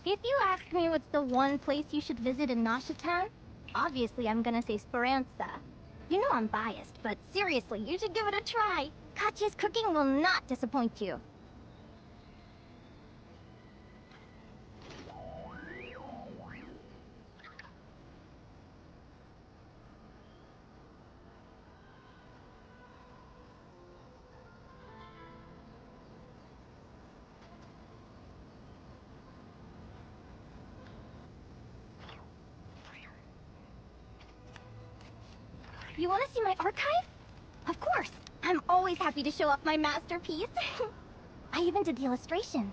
If you ask me what's the one place you should visit in Town, obviously I'm gonna say Speranza. You know I'm biased, but seriously, you should give it a try. Katya's cooking will not disappoint you. You want to see my archive? Of course! I'm always happy to show off my masterpiece. I even did the illustrations.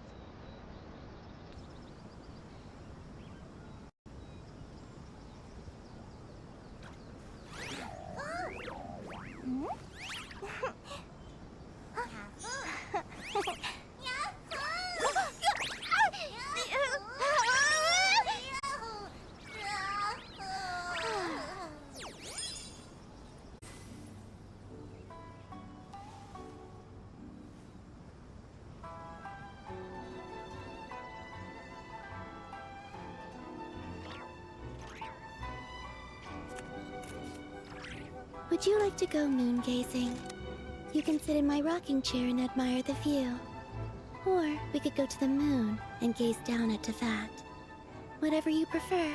Would you like to go moon gazing? You can sit in my rocking chair and admire the view. Or we could go to the moon and gaze down at Tefat. Whatever you prefer.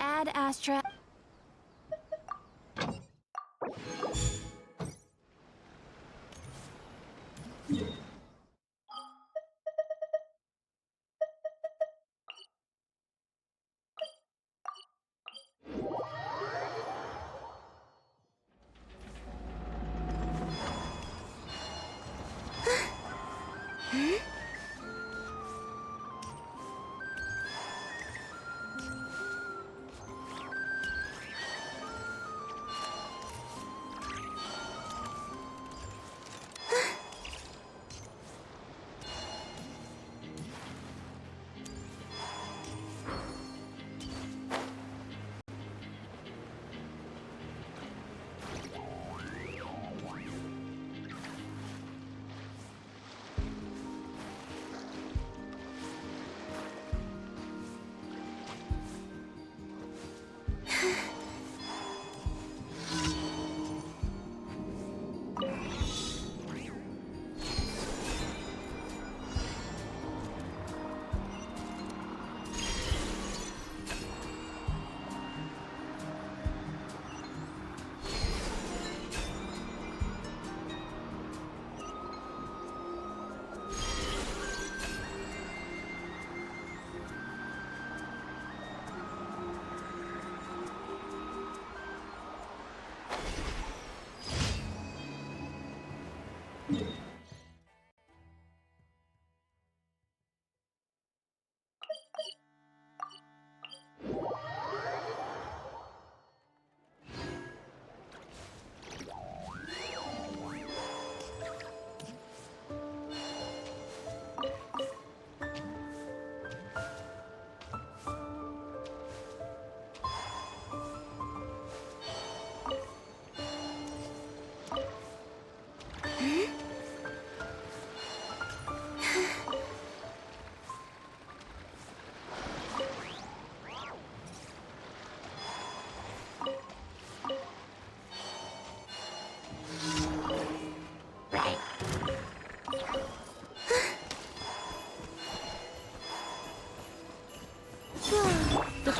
Ad Astra.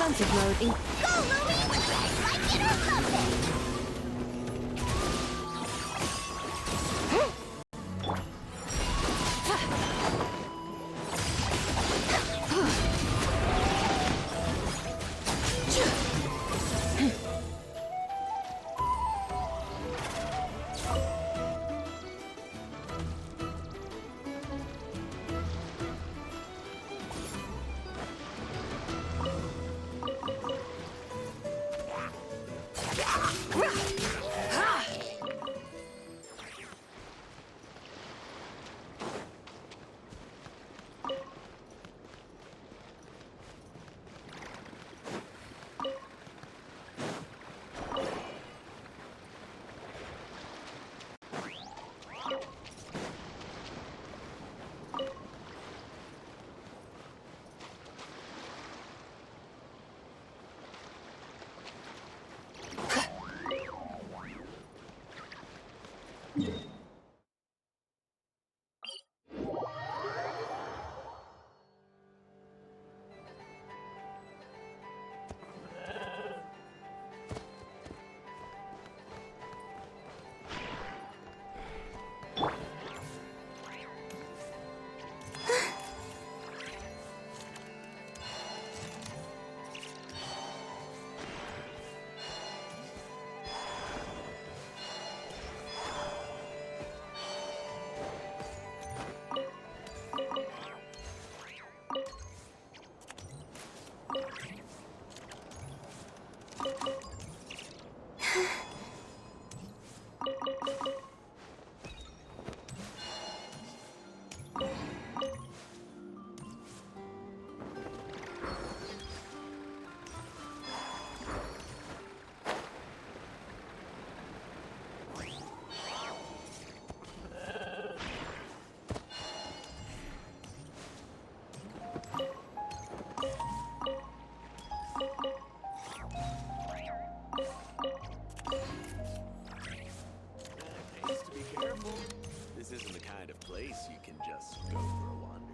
responsive mode in... Go, Lumi! Like it or something! This isn't the kind of place you can just go for a wander.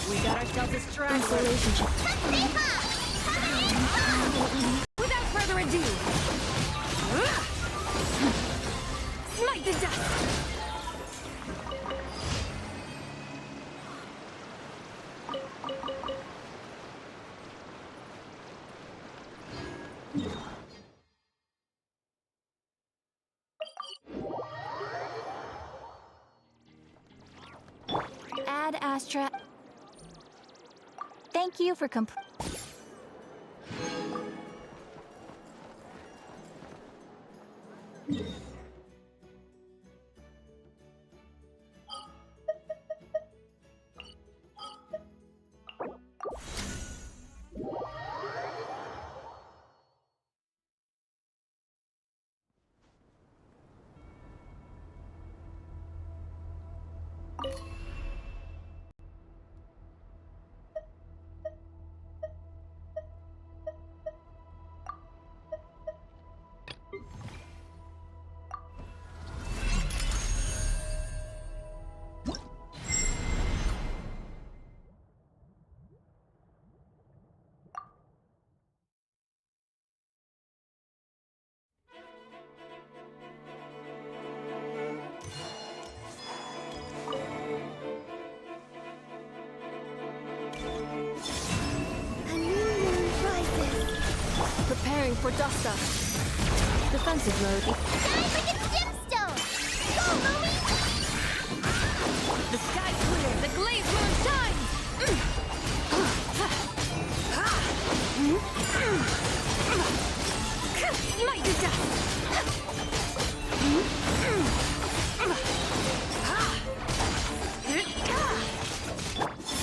We got ourselves a straggler. Relationship. Without further ado, smite the dust. Ad Astra. Thank you for Preparing for dust up. Defensive mode. Shine like a gemstone! Go, Lumi! The sky's clear. The glazed moon shines. Smite the dust.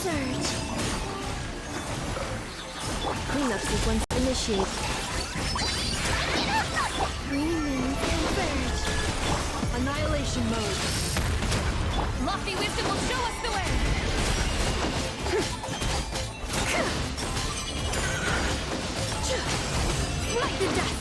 Surge. Cleanup sequence initiate. Green moon converge. Annihilation mode. Lofty wisdom will show us the way. Smite the dust.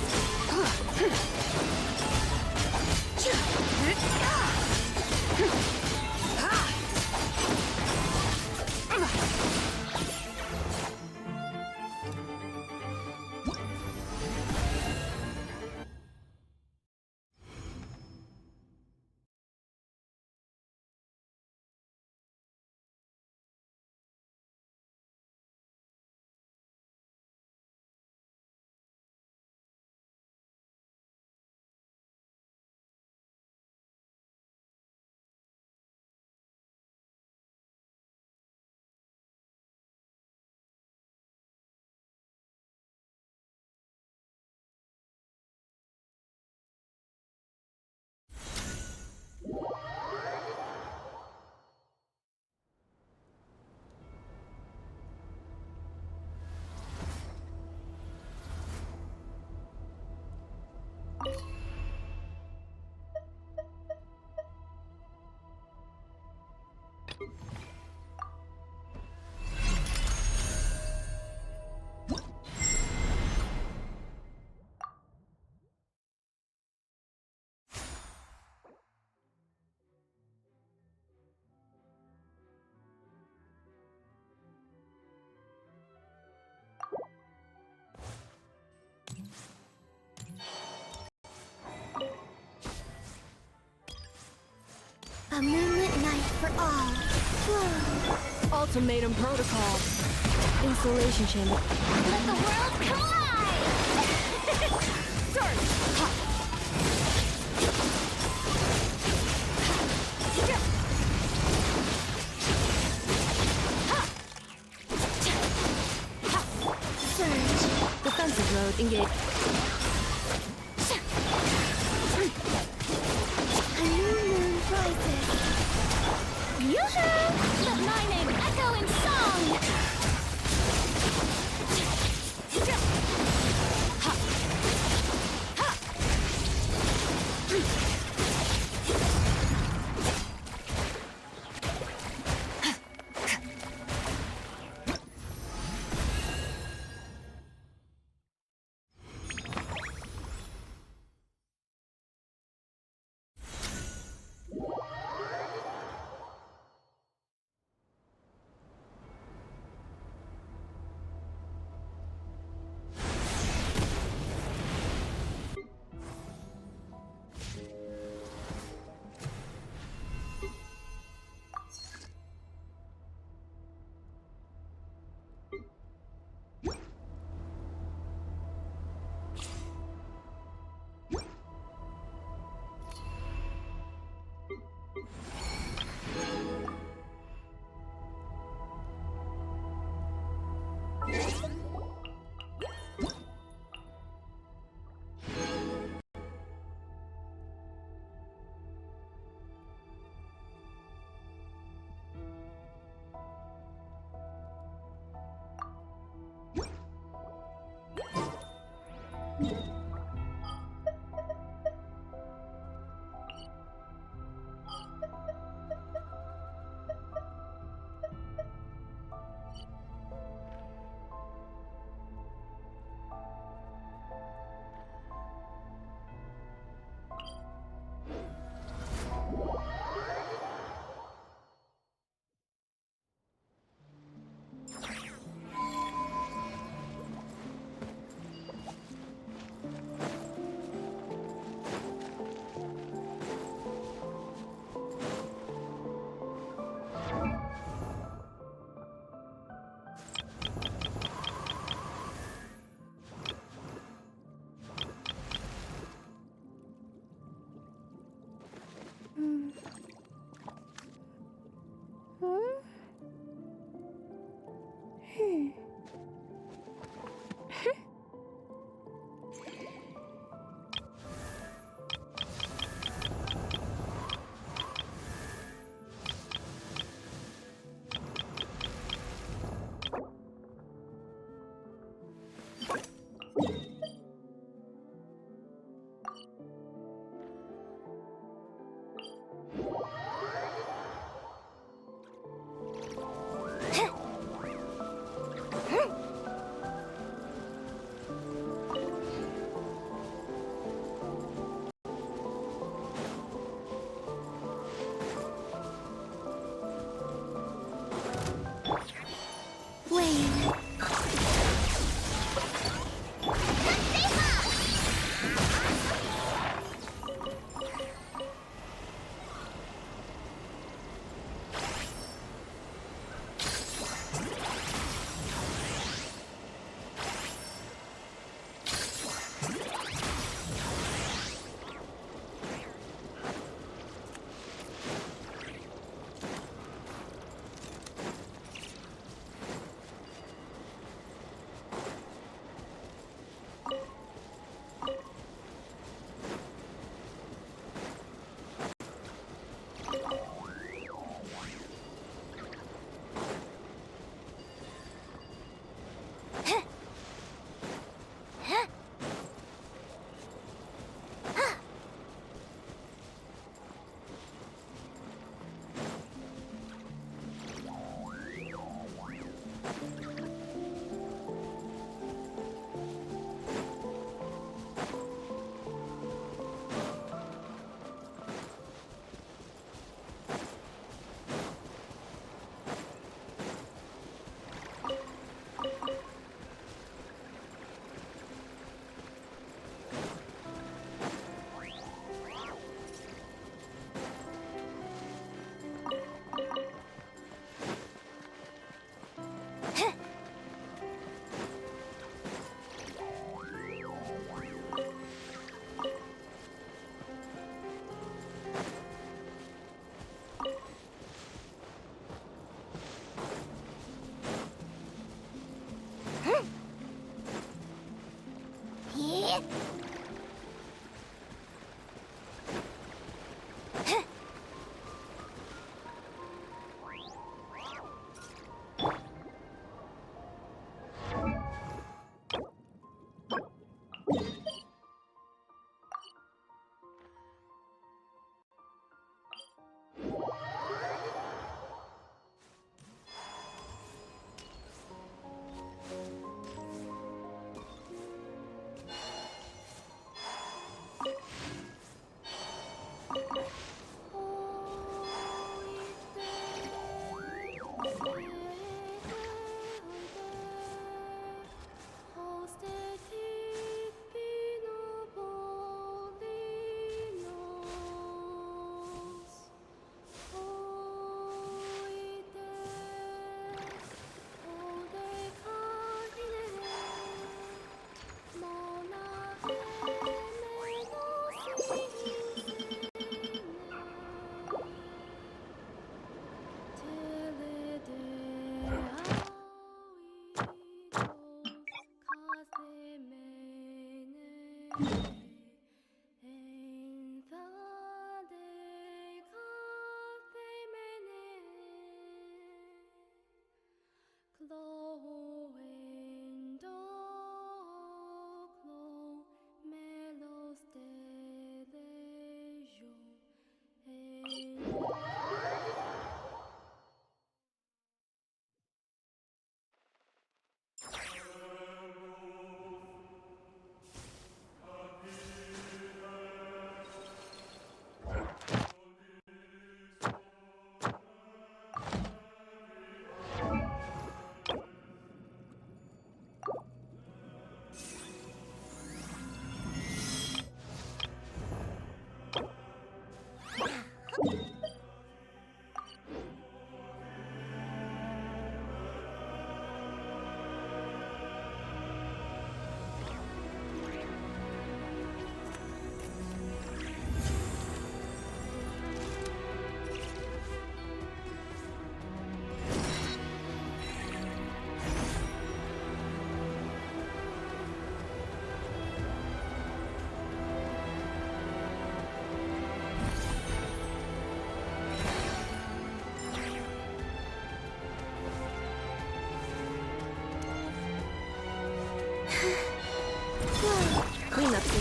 A moonlit night for all. Whoa. Ultimatum protocol. Insulation chamber. Let the world collide! Surge. Surge. Defensive mode engage. A new moon rises. Yoo-hoo! Let my name echo in song! Wayne.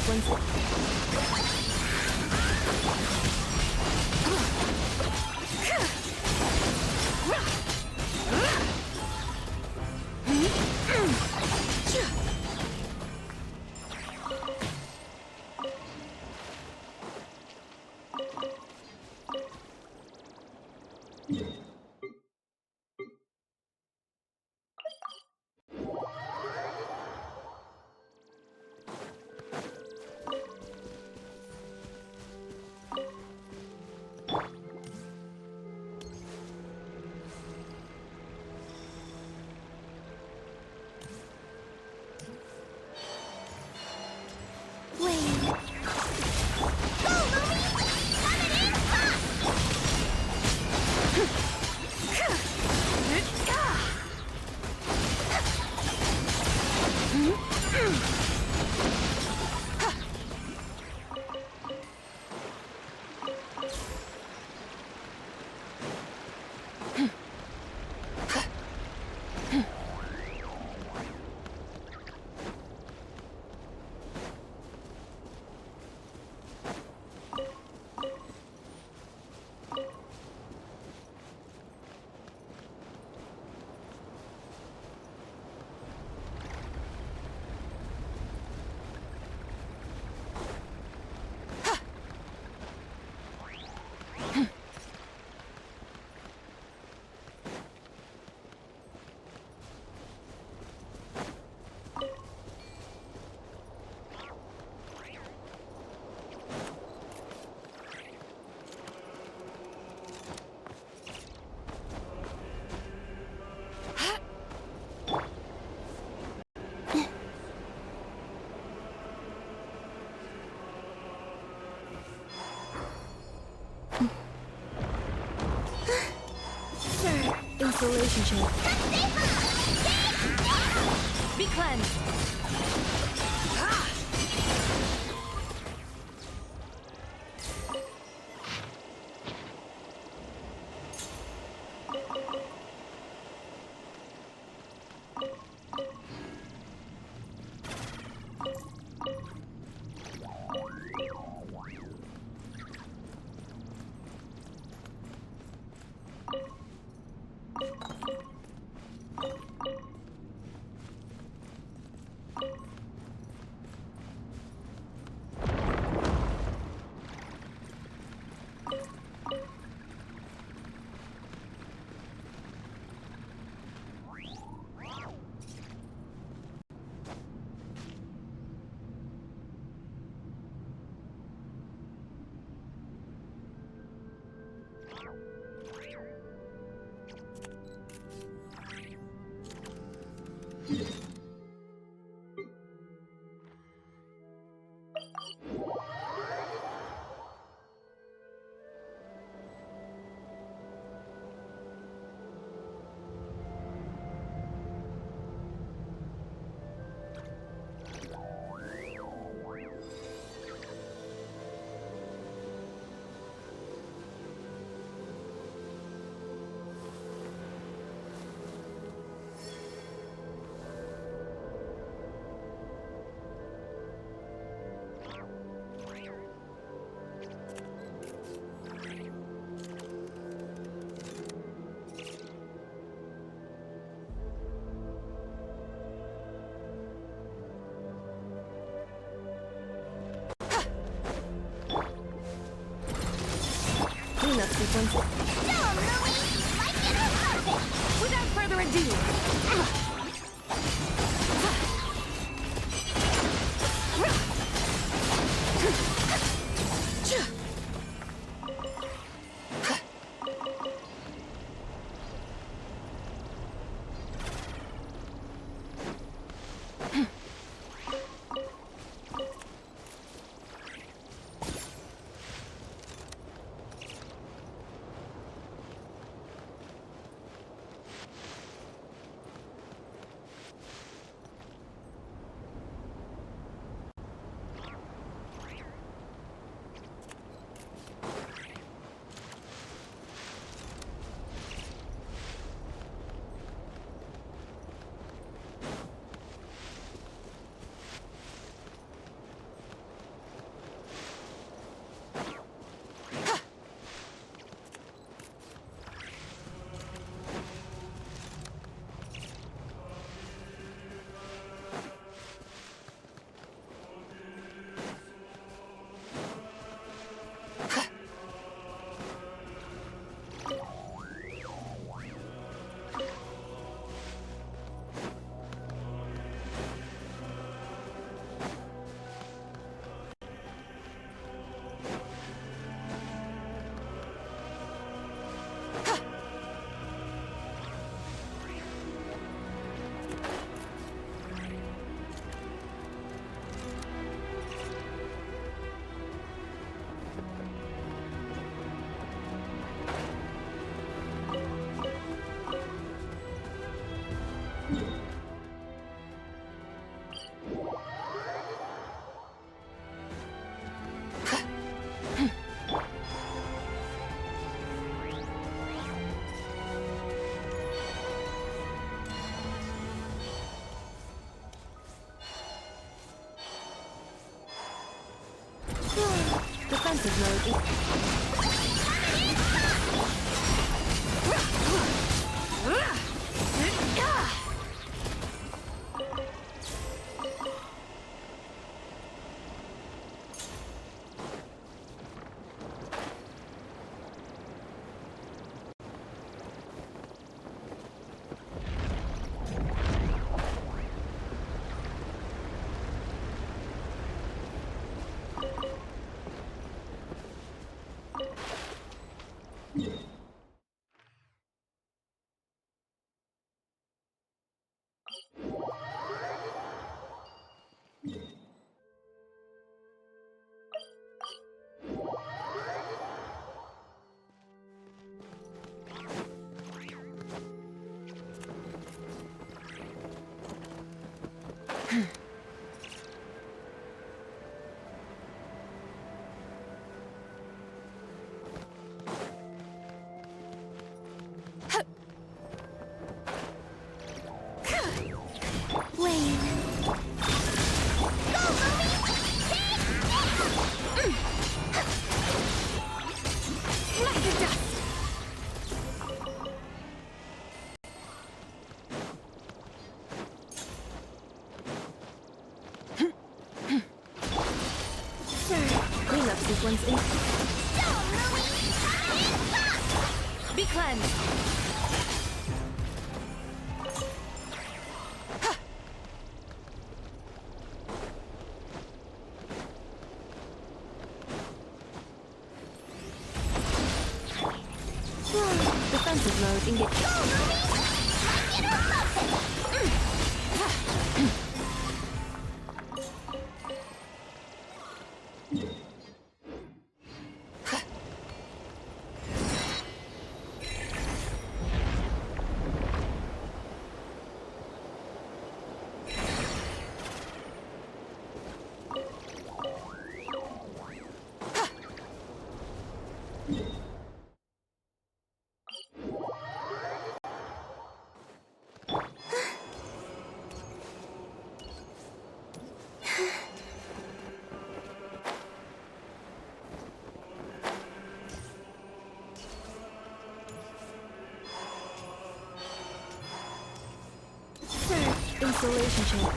sequence. Wait. Installation check. Be cleansed. Cleanup sequence. Without further ado. Defensive mode. Cleanup sequence in. Be cleansed. Defensive mode engaged. Installation check.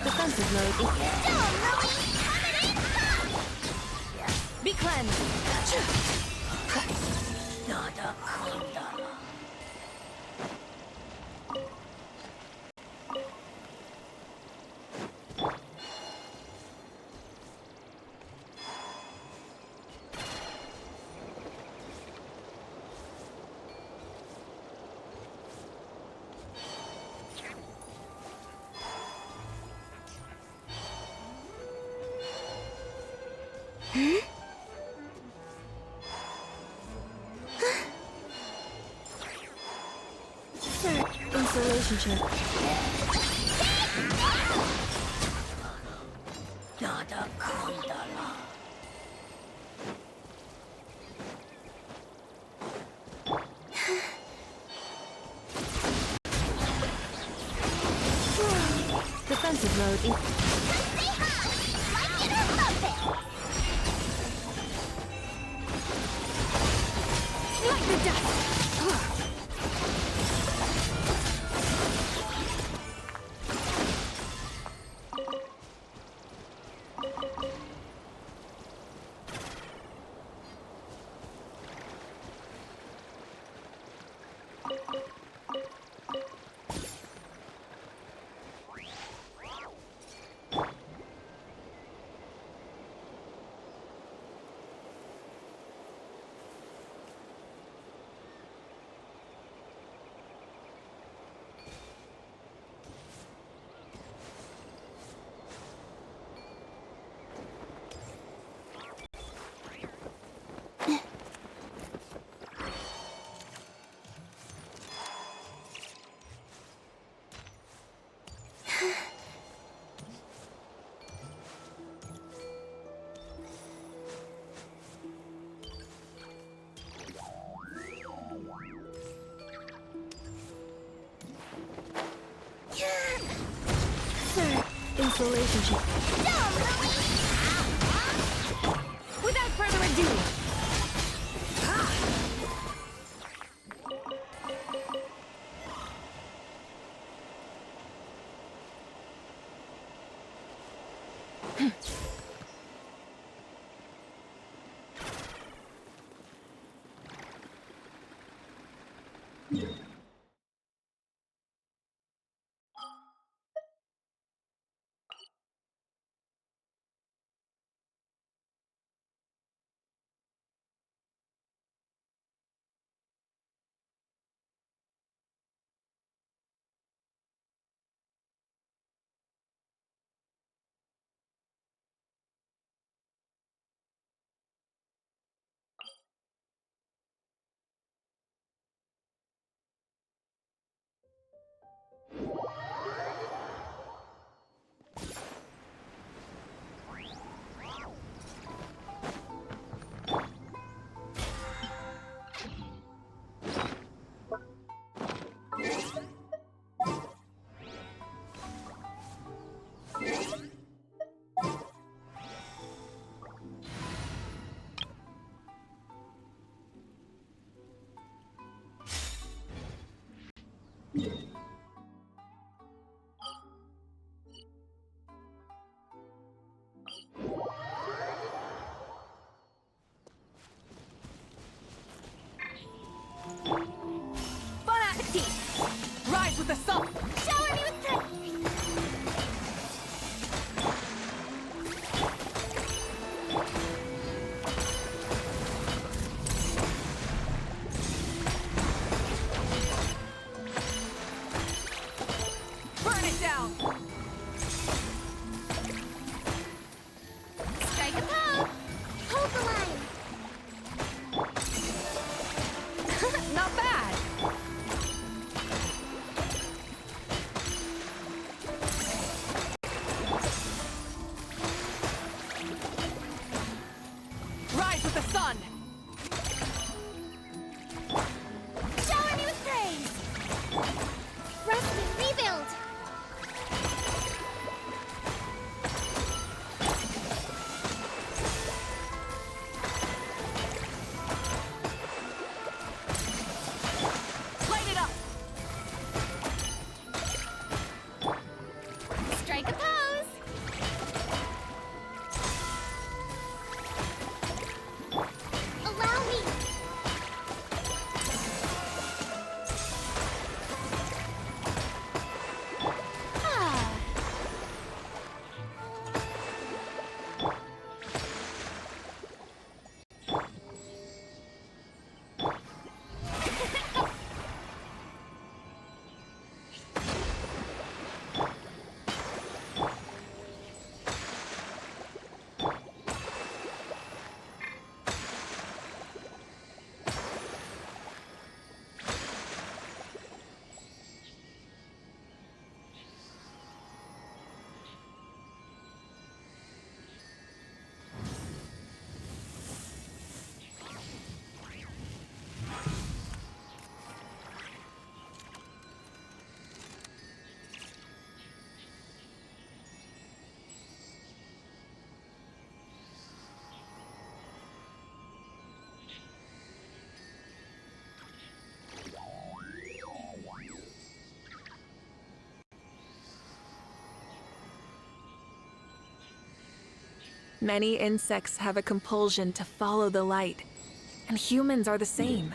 Defensive mode. Be cleansed. Installation check. Defensive mode in... Say hi! Like it or lump it! Like the dust! Ugh. Sir, Installation check. Dumb, Louie! Without further ado, Many insects have a compulsion to follow the light, and humans are the same.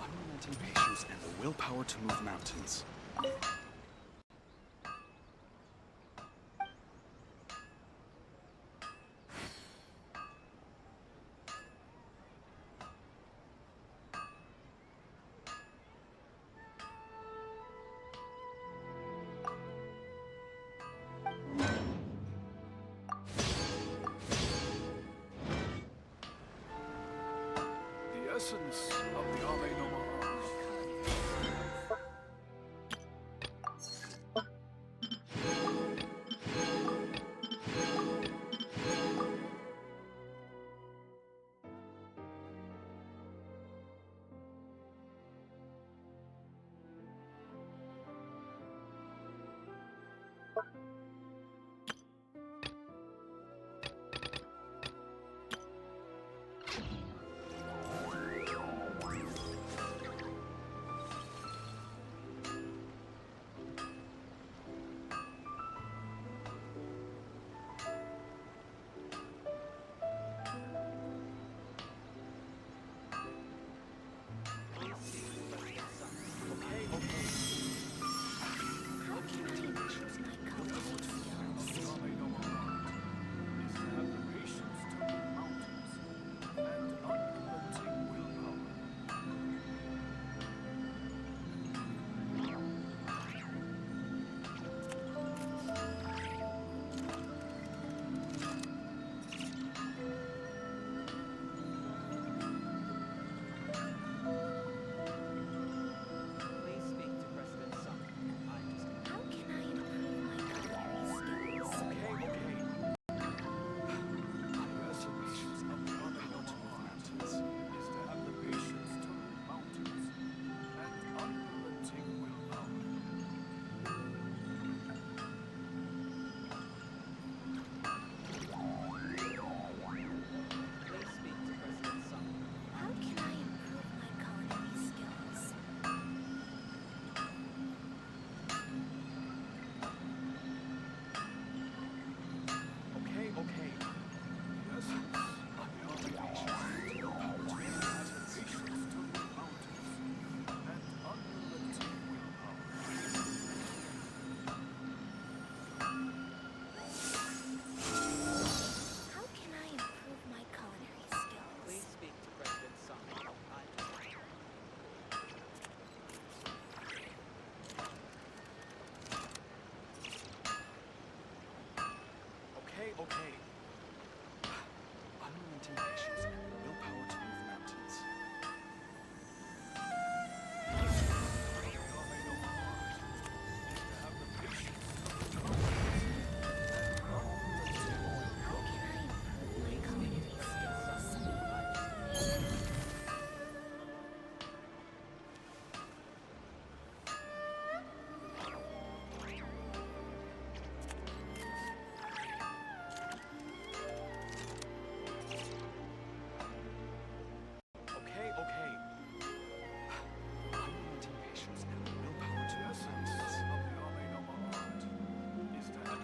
Unrelenting patience and the willpower to move mountains. The essence of the Ave Noir.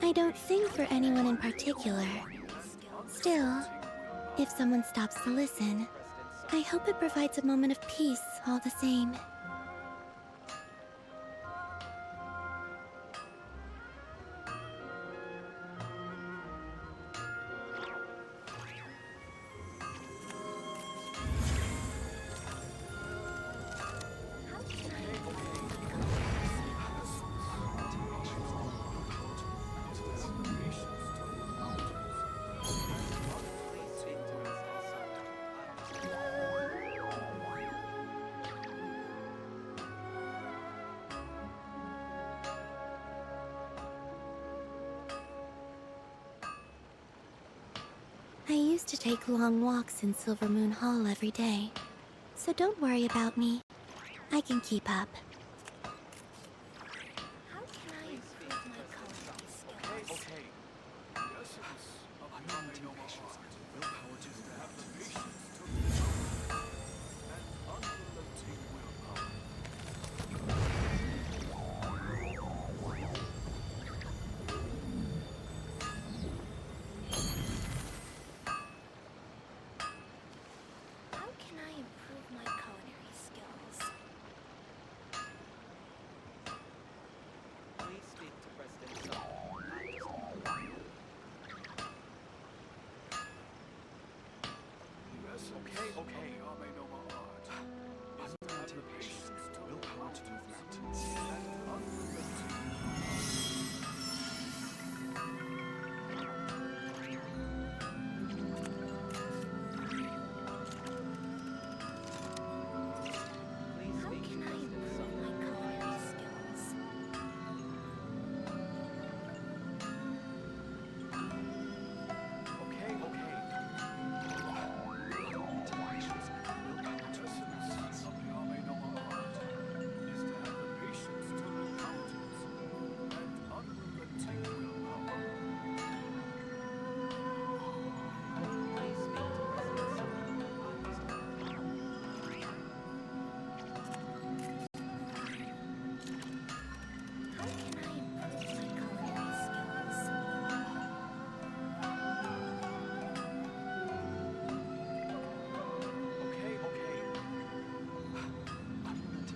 I don't sing for anyone in particular. Still, if someone stops to listen, I hope it provides a moment of peace all the same. I used to take long walks in Silver Moon Hall every day, so don't worry about me. I can keep up. How can I improve my culinary skills? Okay. The essence of the Ame no art willpower is to have the patience to and unrelenting willpower. How can I improve my culinary skills? Please speak to President Song. The essence of the Ame no art is to have the patience to willpower to move mountains and unrelenting. Please How speak to can I President improve Song. my culinary skills? Okay. The essence of the Ame no art is to have the patience to move mountains and unrelenting willpower. Please speak to President Song. How can I improve my culinary skills? Okay. Unrelenting patience and willpower to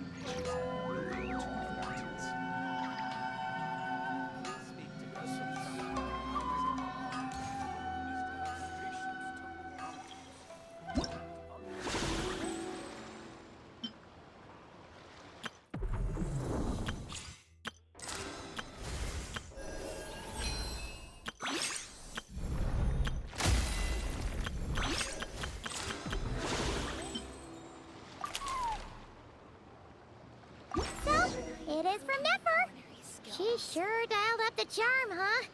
move mountains. Please speak to The President essence Song. of the Ame no art is to have the patience to move mountains and So, it is from Nefer. She sure dialed up the charm, huh?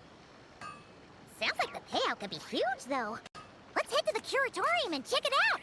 Sounds like the payout could be huge, though. Let's head to the curatorium and check it out.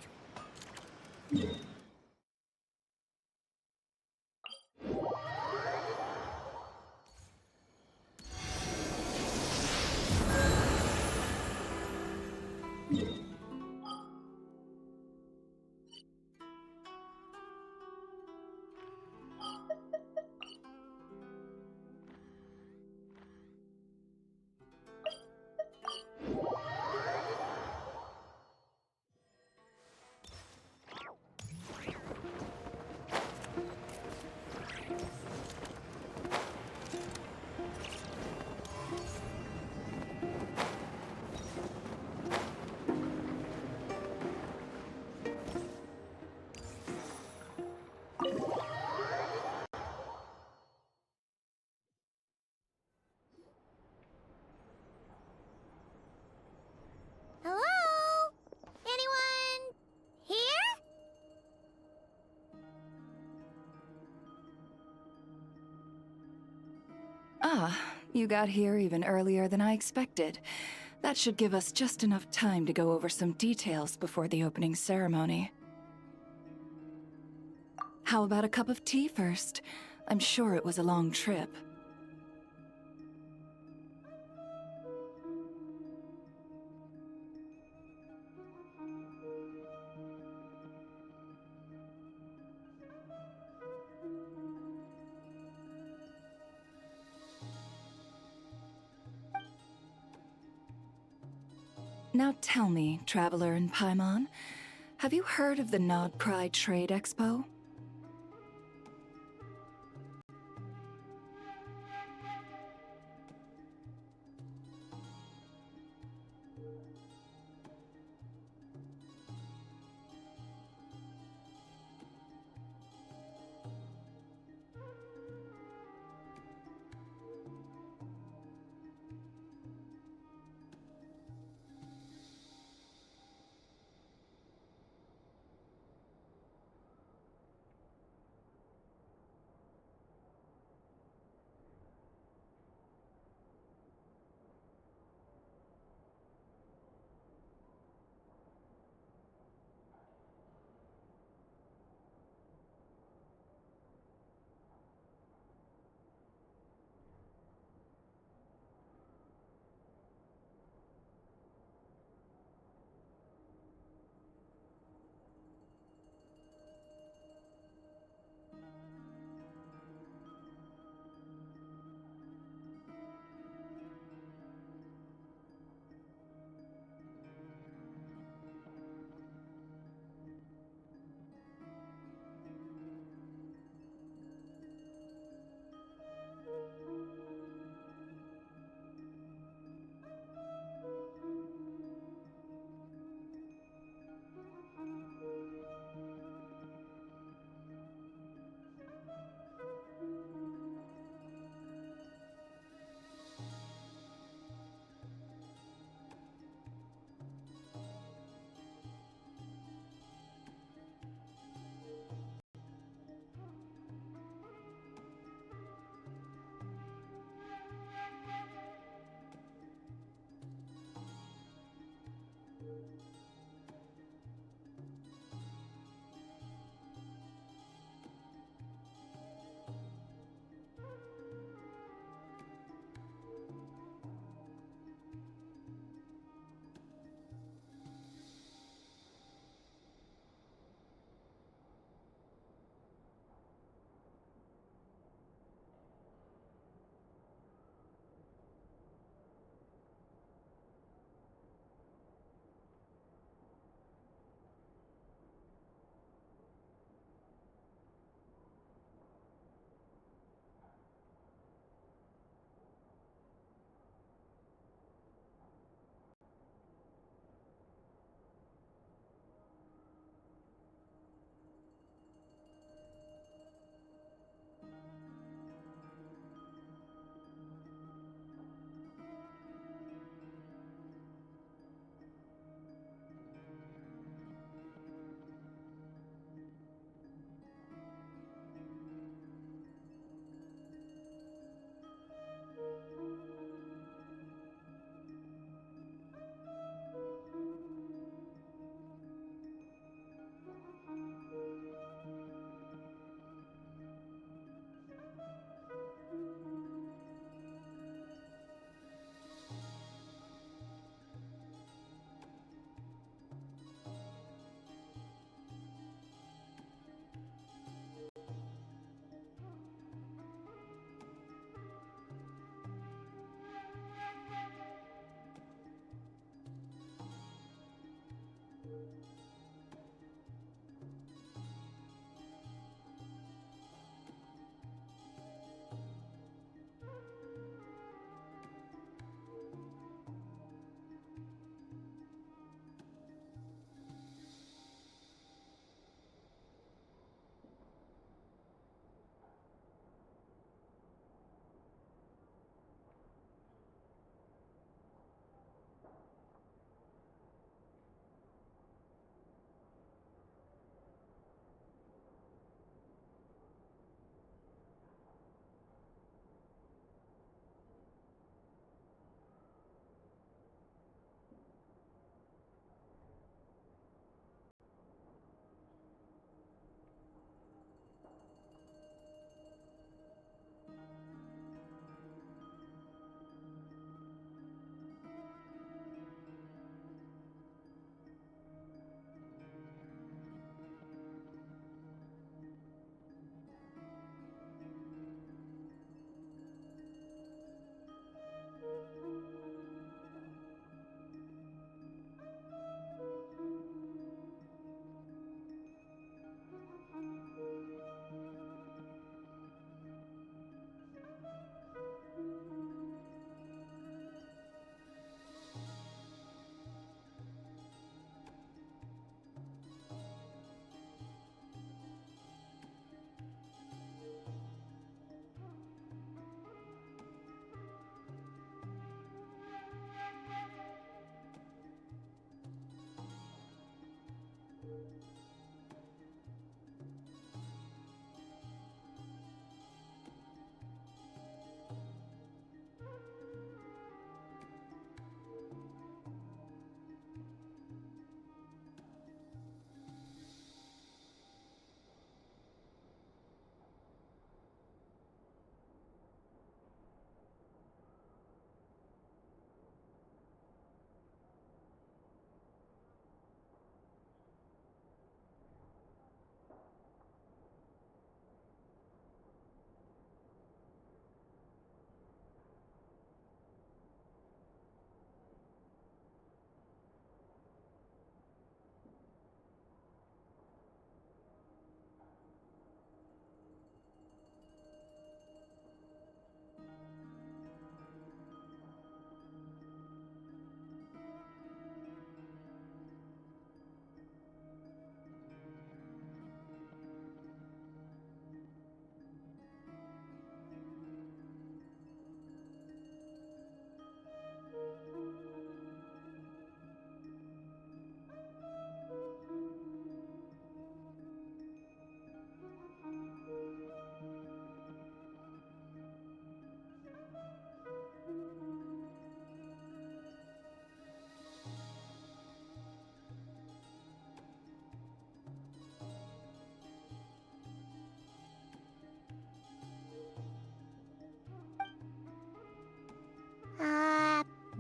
Hello? Anyone here? Ah, you got here even earlier than I expected. That should give us just enough time to go over some details before the opening ceremony. How about a cup of tea first? I'm sure it was a long trip. Now tell me, Traveler in Paimon, have you heard of the Krai Trade Expo?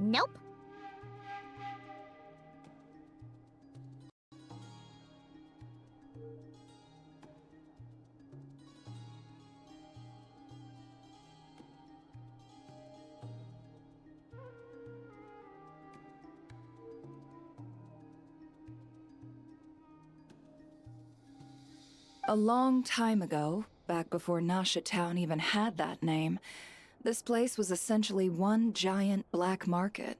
Nope. A long time ago, back before Nasha Town even had that name, this place was essentially one giant black market.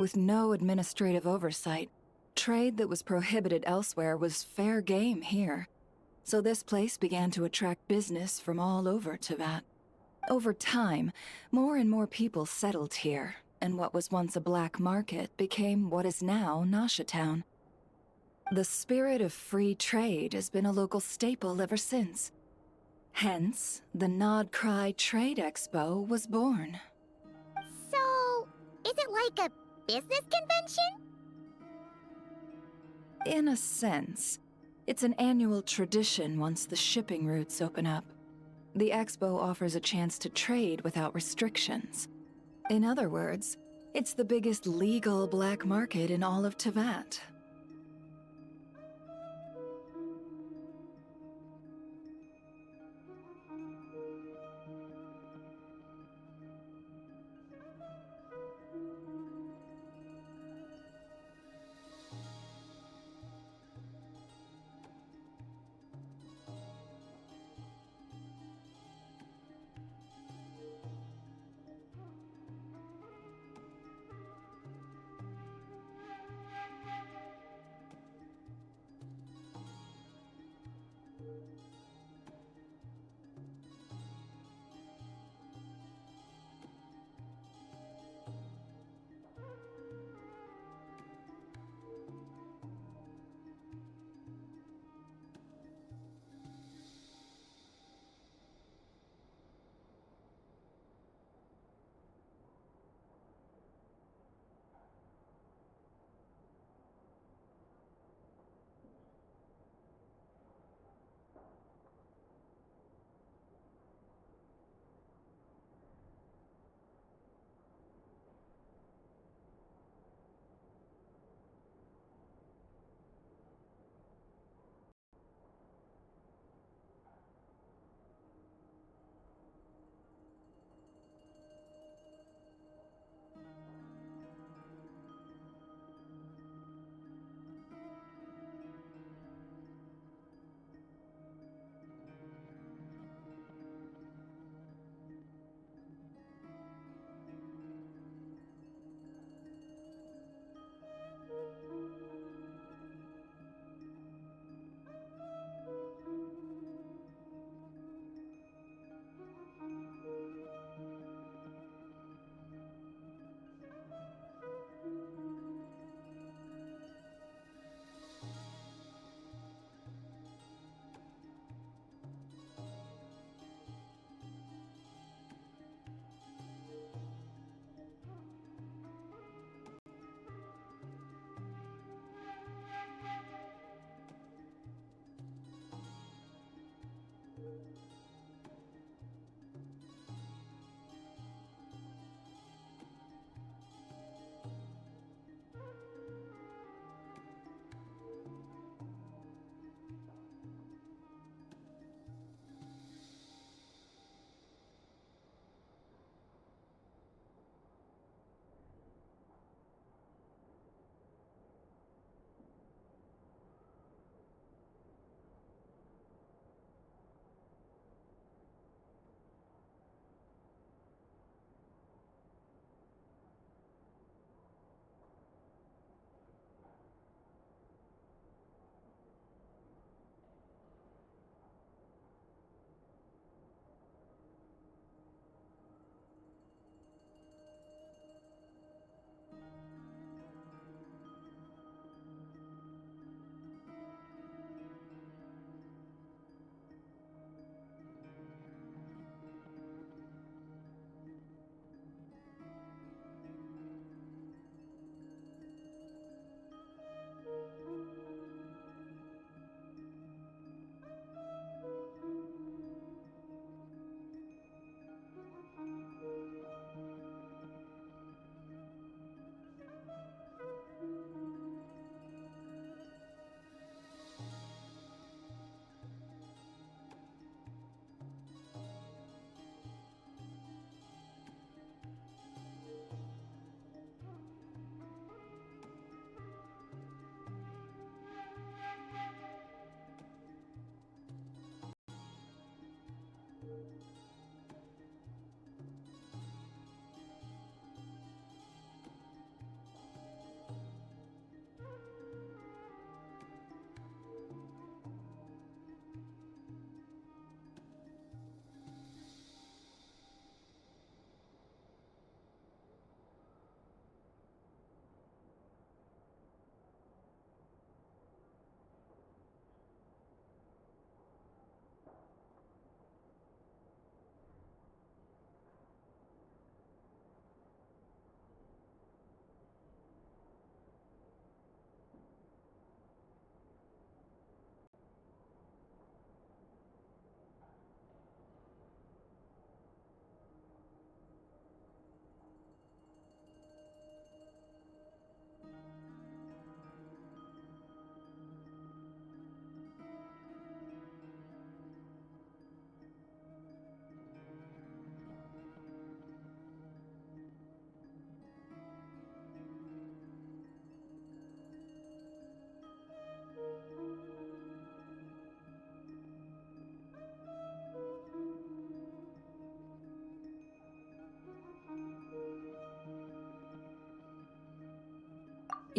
With no administrative oversight, trade that was prohibited elsewhere was fair game here. So this place began to attract business from all over Teyvat. Over time, more and more people settled here, and what was once a black market became what is now Nasha Town. The spirit of free trade has been a local staple ever since. Hence, the Krai Trade Expo was born. So, is it like a business convention? In a sense, it's an annual tradition once the shipping routes open up. The expo offers a chance to trade without restrictions. In other words, it's the biggest legal black market in all of Teyvat.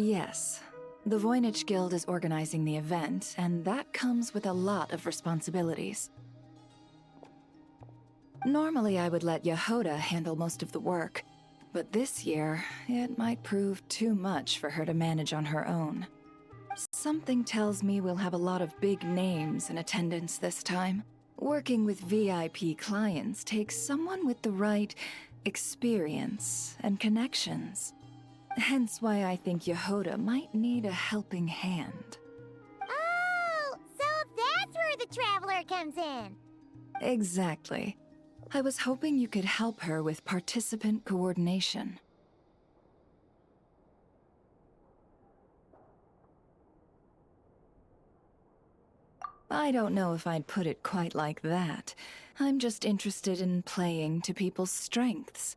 Yes. The Voynich Guild is organizing the event, and that comes with a lot of responsibilities. Normally, I would let Yehoda handle most of the work, but this year, it might prove too much for her to manage on her own. Something tells me we'll have a lot of big names in attendance this time. Working with VIP clients takes someone with the right experience and connections. Hence why I think Yehoda might need a helping hand. Oh, so that's where the Traveler comes in. Exactly. I was hoping you could help her with participant coordination. I don't know if I'd put it quite like that. I'm just interested in playing to people's strengths.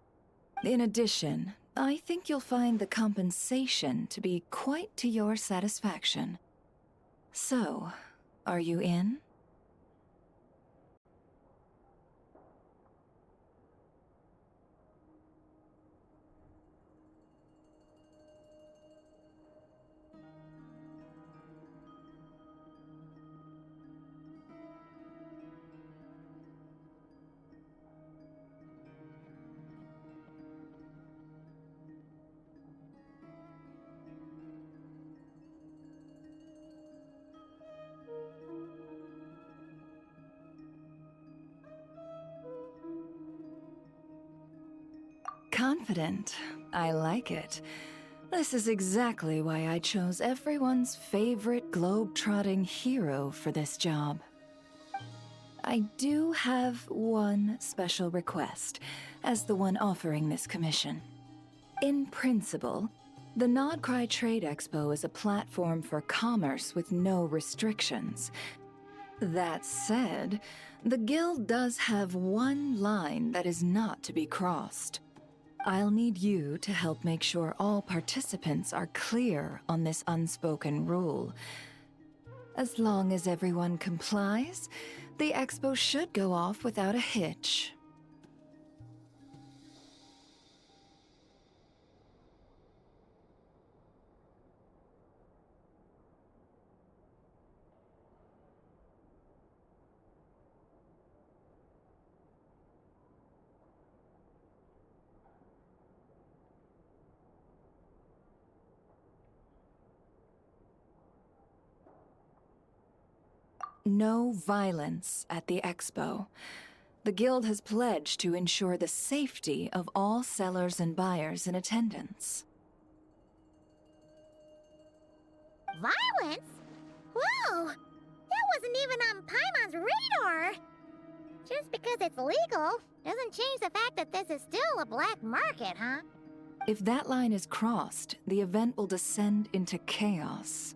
In addition, I think you'll find the compensation to be quite to your satisfaction. So, are you in? Confident. I like it. This is exactly why I chose everyone's favorite globe-trotting hero for this job. I do have one special request, as the one offering this commission. In principle, the Krai Trade Expo is a platform for commerce with no restrictions. That said, the Guild does have one line that is not to be crossed. I'll need you to help make sure all participants are clear on this unspoken rule. As long as everyone complies, the expo should go off without a hitch. No violence at the expo. The Guild has pledged to ensure the safety of all sellers and buyers in attendance. Violence? Whoa! That wasn't even on Paimon's radar! Just because it's legal doesn't change the fact that this is still a black market, huh? If that line is crossed, the event will descend into chaos.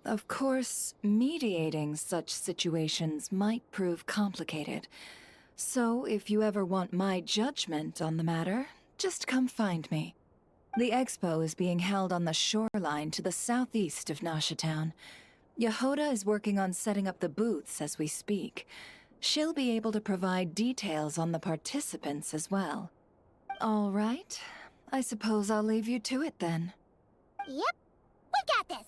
Of course, mediating such situations might prove complicated. So, if you ever want my judgment on the matter, just come find me. The expo is being held on the shoreline to the southeast of Nashatown. Yehoda is working on setting up the booths as we speak. She'll be able to provide details on the participants as well. All right. I suppose I'll leave you to it then. Yep, we got this.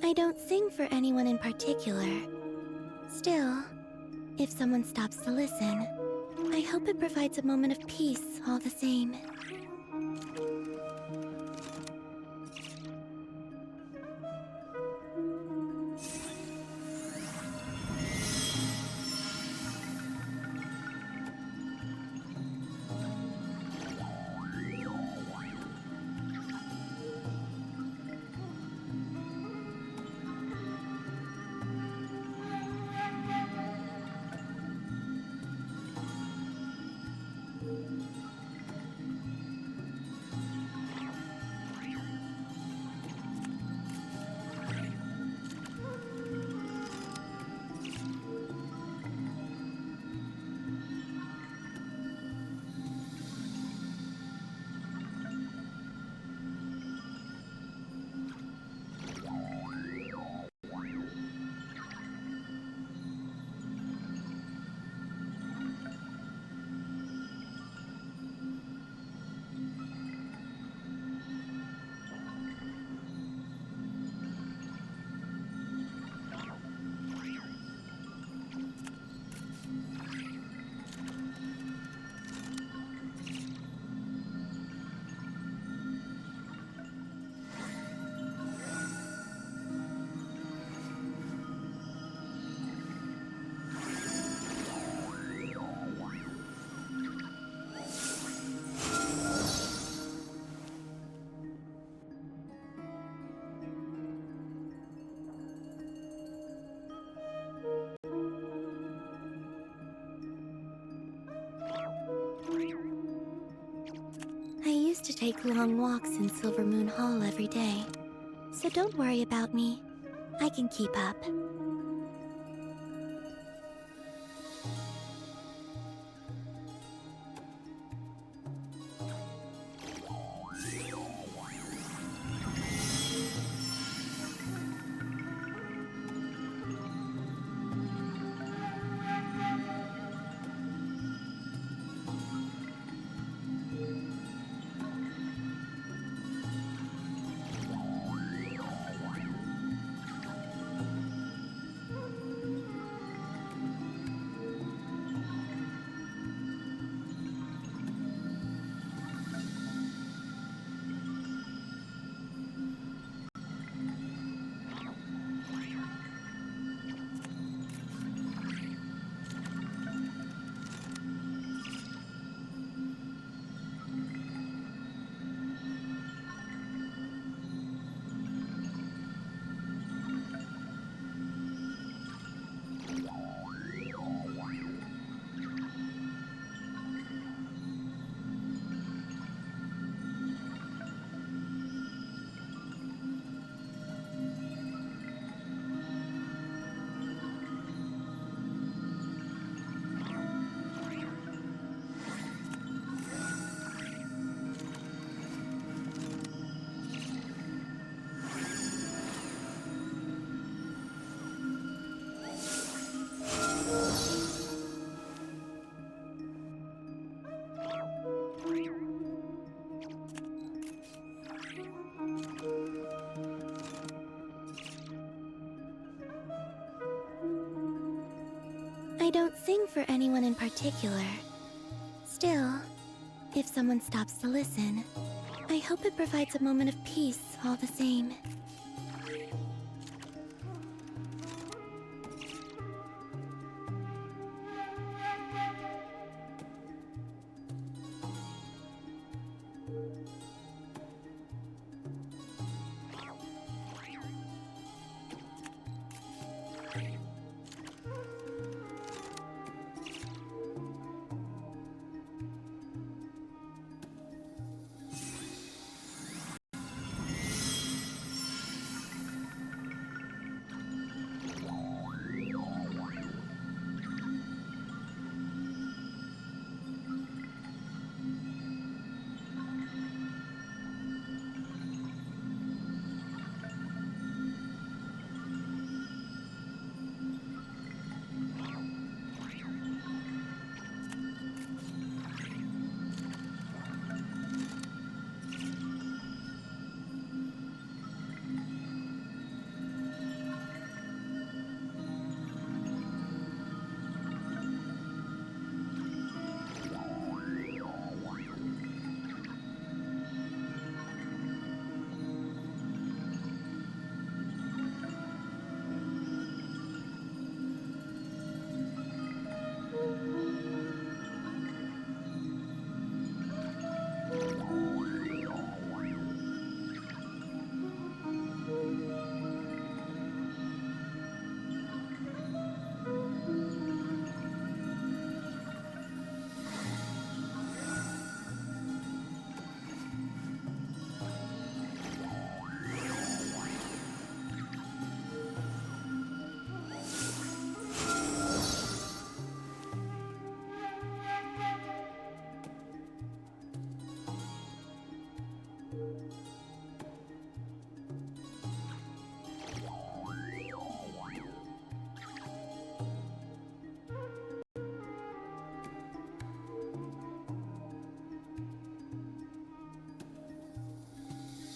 I don't sing for anyone in particular. Still, if someone stops to listen, I hope it provides a moment of peace all the same. take long walks in Silver Moon Hall every day. So don't worry about me. I can keep up. I don't sing for anyone in particular. Still, if someone stops to listen, I hope it provides a moment of peace all the same.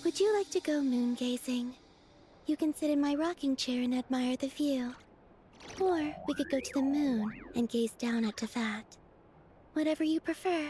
Would you like to go moon gazing? You can sit in my rocking chair and admire the view. Or we could go to the moon and gaze down at Tefat. Whatever you prefer.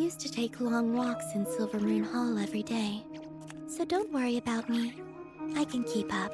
used to take long walks in Silver Moon Hall every day, so don't worry about me. I can keep up.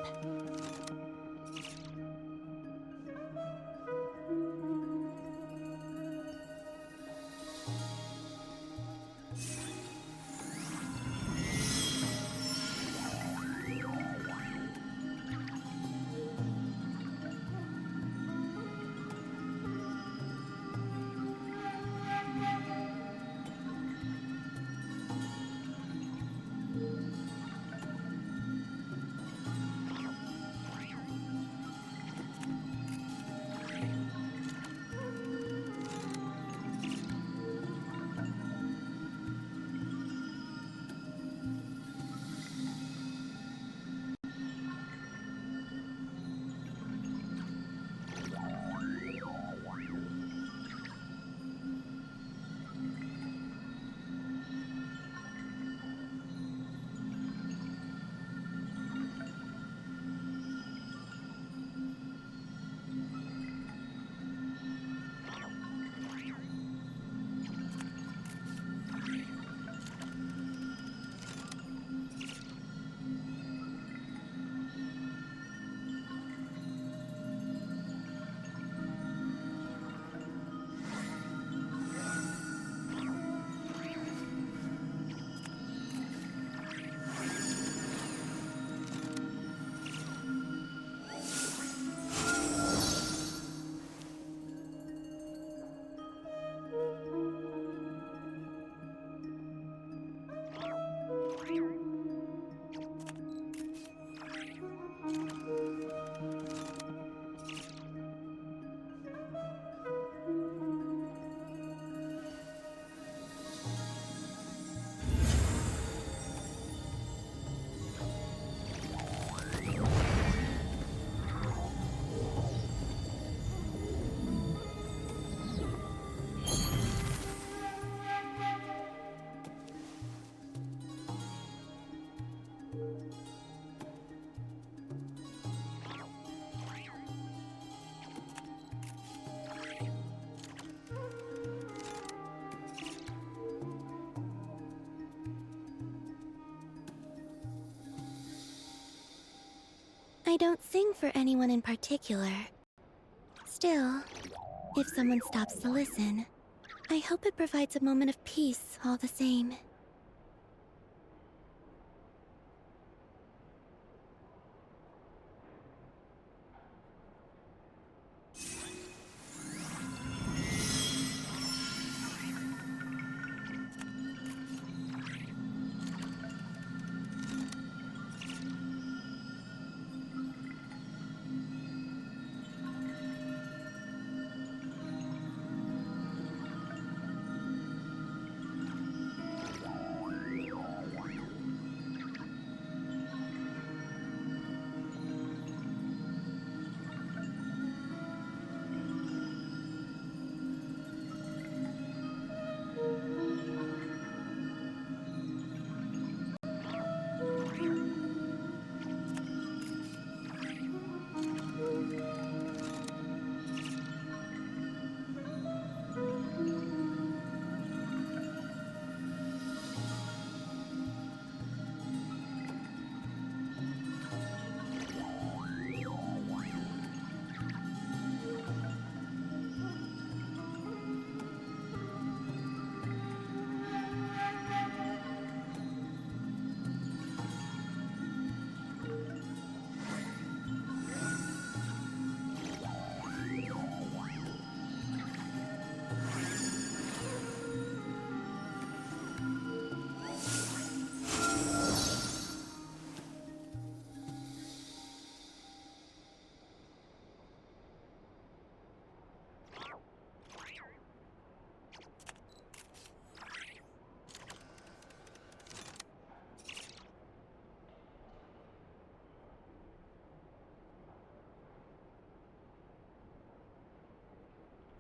I don't sing for anyone in particular. Still, if someone stops to listen, I hope it provides a moment of peace all the same.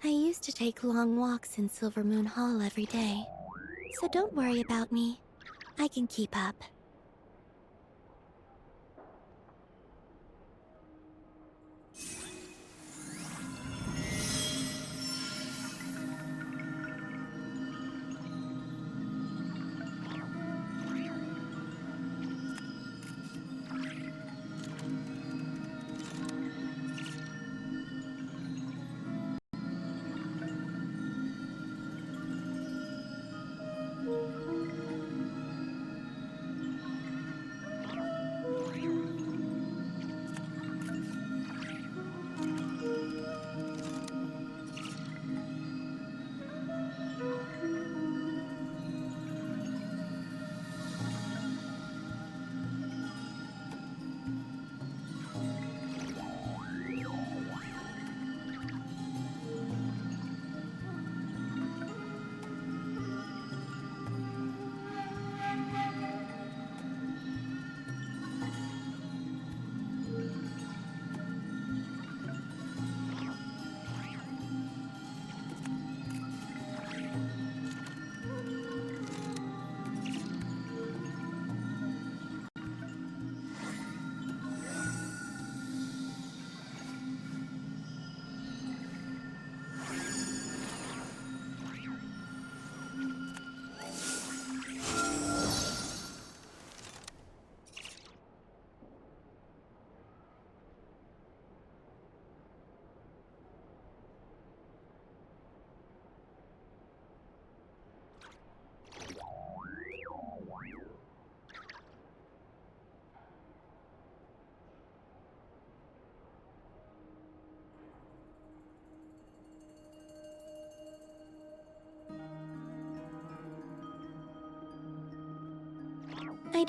I used to take long walks in Silver Moon Hall every day, so don't worry about me. I can keep up.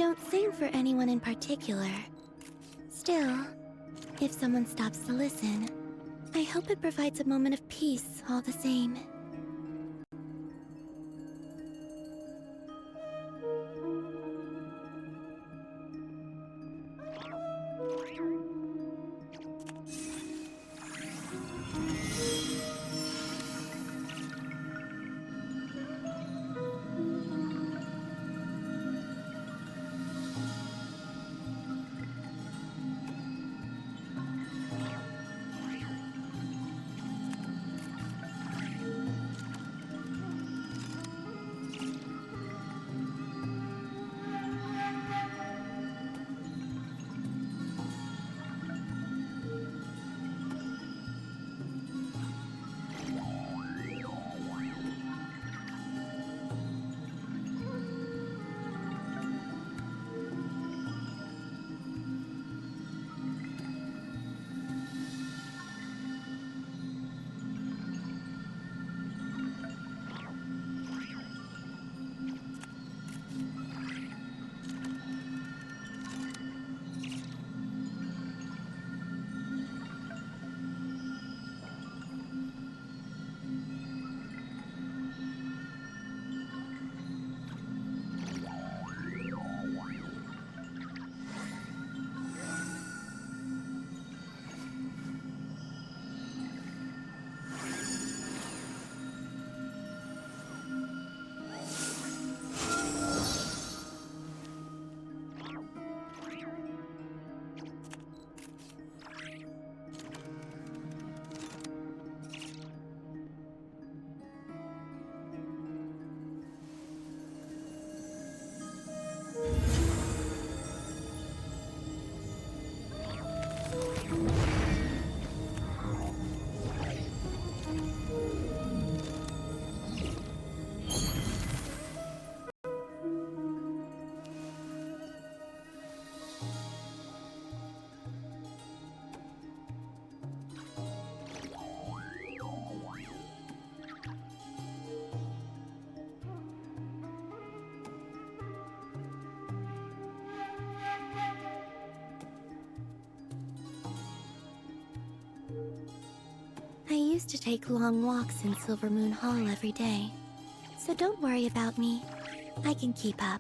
don't sing for anyone in particular. Still, if someone stops to listen, I hope it provides a moment of peace all the same. I used to take long walks in Silver Moon Hall every day, so don't worry about me. I can keep up.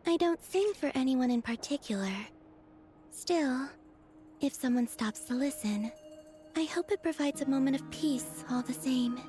I don't sing for anyone in particular. Still, if someone stops to listen, I hope it provides a moment of peace all the same.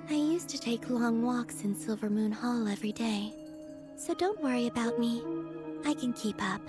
I used to take long walks in Silver Moon Hall every day, so don't worry about me. I can keep up.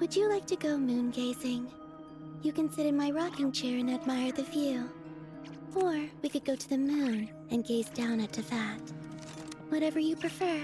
Would you like to go moon gazing? You can sit in my rocking chair and admire the view. Or we could go to the moon and gaze down at Tefat. Whatever you prefer.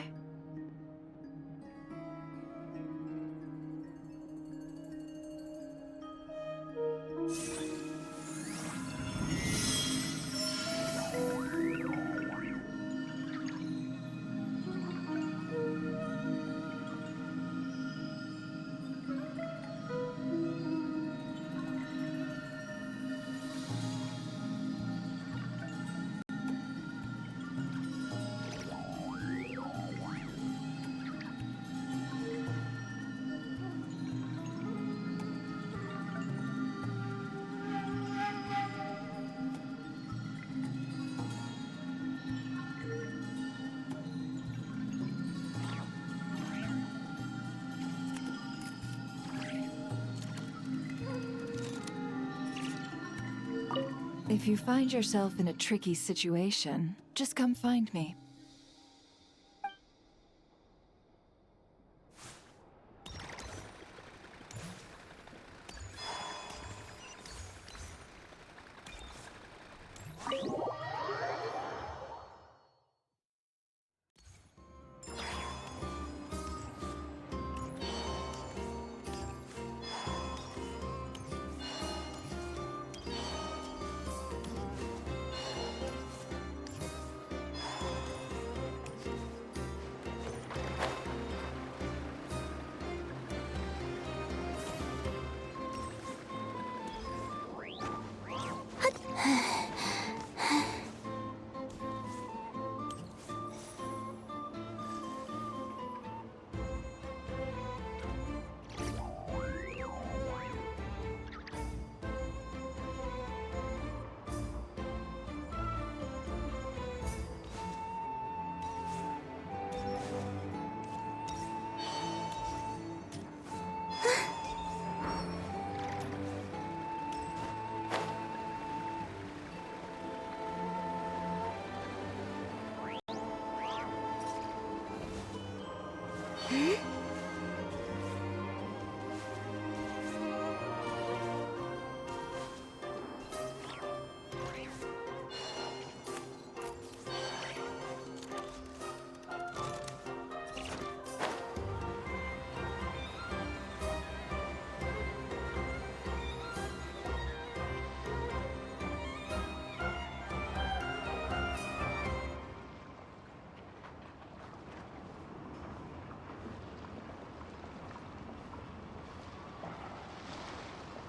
If you find yourself in a tricky situation, just come find me.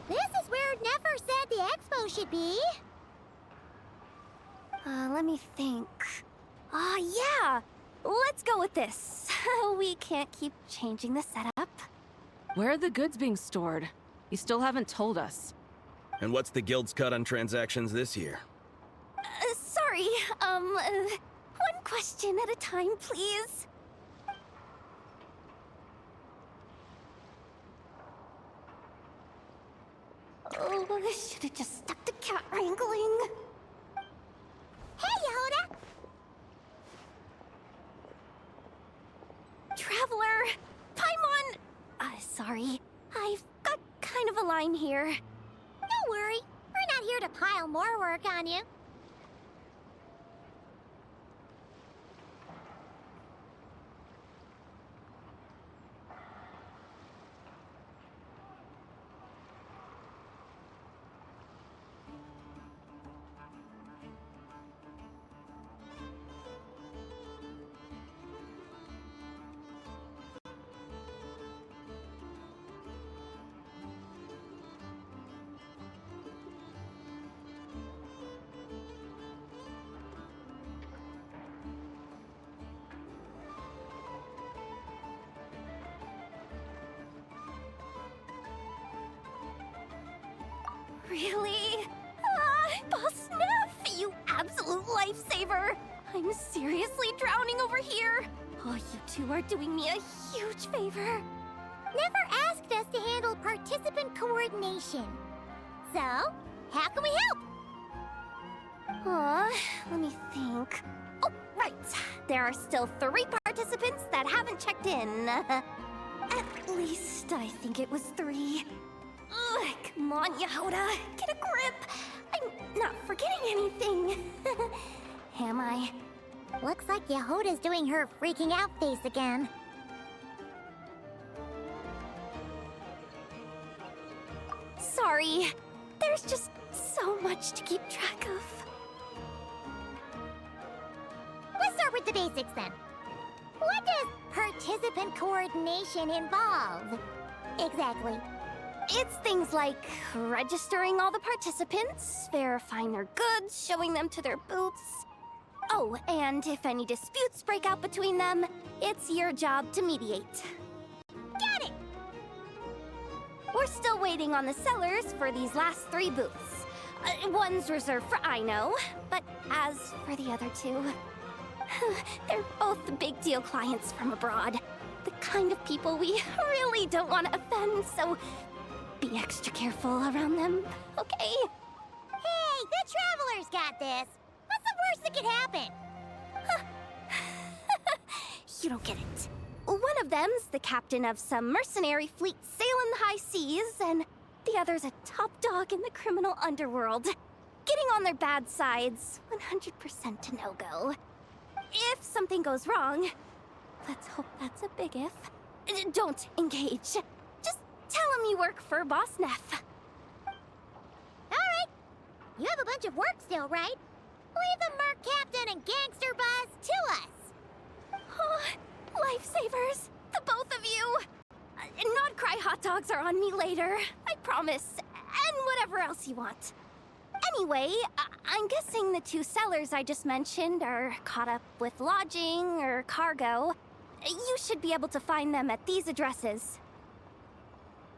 This is where Never said the expo should be. Let me think. Yeah! Let's go with this. We can't keep changing the setup. Where are the goods being stored? You still haven't told us. And what's the guild's cut on transactions this year? Sorry, one question at a time, please. Oh, I should have just stuck to cat wrangling. Hey, Yehuda! Traveler! Paimon! Sorry. I've got kind of a line here. Don't worry. We're not here to pile more work on you. Really? Boss Neff, you absolute lifesaver! I'm seriously drowning over here. Oh, you two are doing me a huge favor. Never asked us to handle participant coordination. So, how can we help? Let me think. Oh, right. There are still 3 participants that haven't checked in. At least I think it was 3. Ugh, come on, Yehoda. Get a grip. I'm not forgetting anything. Am I? Looks like Yehoda's doing her freaking out face again. Sorry. There's just so much to keep track of. Let's start with the basics then. What does participant coordination involve? Exactly. It's things like registering all the participants, verifying their goods, showing them to their booths. Oh, and if any disputes break out between them, it's your job to mediate. Got it! We're still waiting on the sellers for these last 3 booths. One's reserved for Aino, but as for the other 2, they're both big deal clients from abroad. The kind of people we really don't want to offend, so be extra careful around them, okay? Hey, the Travelers got this! What's the worst that could happen? You don't get it. One of them's the captain of some mercenary fleet sailing the high seas, and the other's a top dog in the criminal underworld. Getting on their bad sides, 100% a no-go. If something goes wrong, let's hope that's a big if, don't engage. Just tell him you work for Boss Neff. Alright! You have a bunch of work still, right? Leave the Merc Captain and Gangster Buzz to us! Oh, lifesavers, the both of you! Not Krai hot dogs are on me later, I promise. And whatever else you want. Anyway, I'm guessing the 2 sellers I just mentioned are caught up with lodging or cargo. You should be able to find them at these addresses.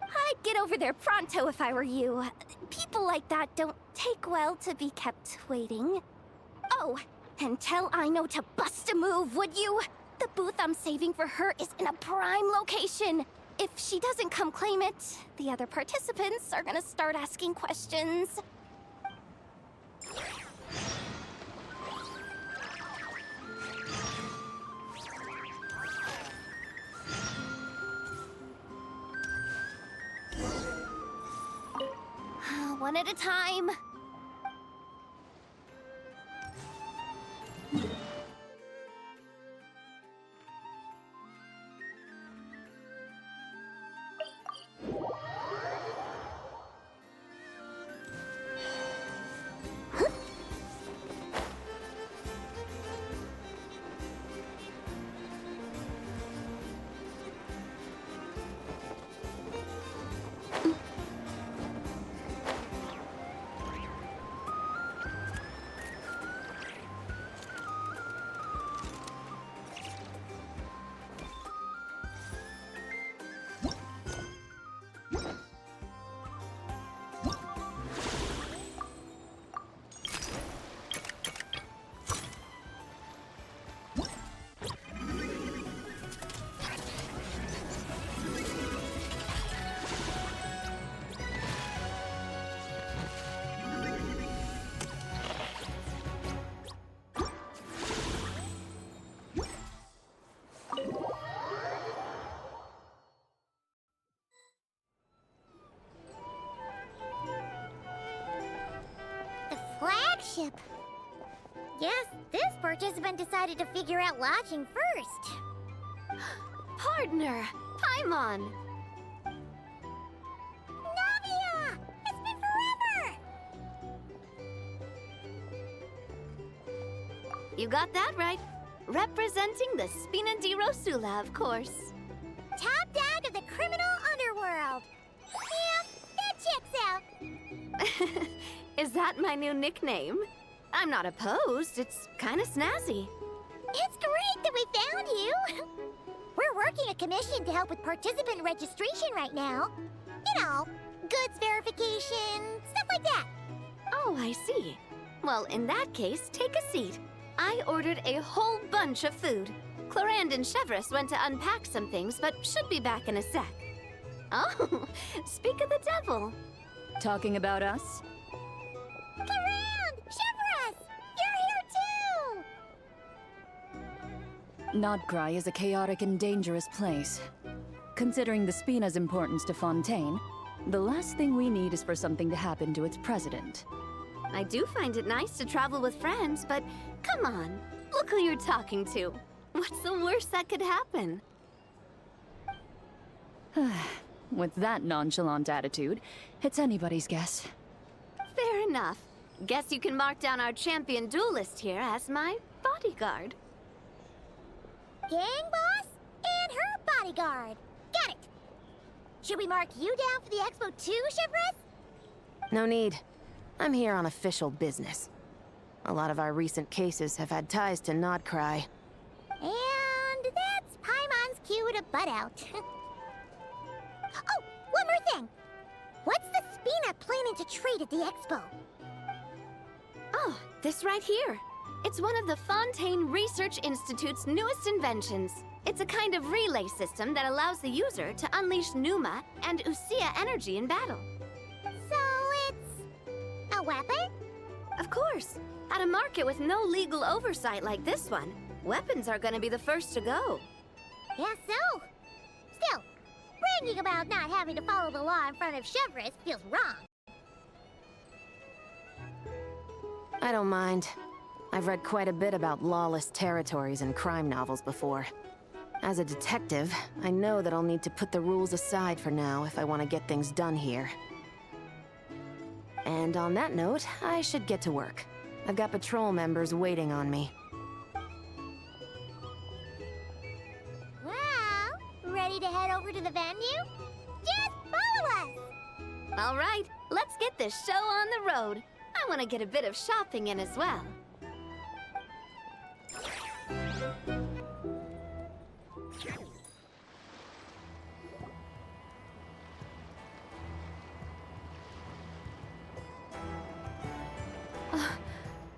I'd get over there pronto if I were you. People like that don't take well to be kept waiting. Oh, and tell Aino to bust a move, would you? The booth I'm saving for her is in a prime location. If she doesn't come claim it, the other participants are gonna start asking questions. One at a time. Flagship. Guess this participant decided to figure out lodging first. Partner, Paimon. Navia! It's been forever! You got that right. Representing the Spina di Rosula, of course. Top dog of the criminal underworld. Yeah, that checks out. Is that my new nickname? I'm not opposed. It's kind of snazzy. It's great that we found you. We're working a commission to help with participant registration right now. You know, goods verification, stuff like that. Oh, I see. Well, in that case, take a seat. I ordered a whole bunch of food. Clarand and Chevreuse went to unpack some things, but should be back in a sec. Oh, speak of the devil. Talking about us? Clarand! Chevreuse! You're here too! Krai is a chaotic and dangerous place. considering the Spina's importance to Fontaine, the last thing we need is for something to happen to its president. I do find it nice to travel with friends, but come on, look who you're talking to. What's the worst that could happen? With that nonchalant attitude, it's anybody's guess. Fair enough. Guess you can mark down our champion duelist here as my bodyguard. Gang boss and her bodyguard. Got it. Should we mark you down for the expo too, Chivress? No need. I'm here on official business. A lot of our recent cases have had ties to not Krai. And that's Paimon's cue to butt out. Oh, one more thing. What's the Spina planning to trade at the expo? Oh, this right here. It's one of the Fontaine Research Institute's newest inventions. It's a kind of relay system that allows the user to unleash Pneuma and Usia energy in battle. So it's a weapon? Of course. At a market with no legal oversight like this one, weapons are gonna be the first to go. Yeah, so. Still, bragging about not having to follow the law in front of Chivress feels wrong. I don't mind. I've read quite a bit about lawless territories and crime novels before. As a detective, I know that I'll need to put the rules aside for now if I want to get things done here. And on that note, I should get to work. I've got patrol members waiting on me. Well, ready to head over to the venue? Just follow us! All right, let's get this show on the road. I want to get a bit of shopping in as well.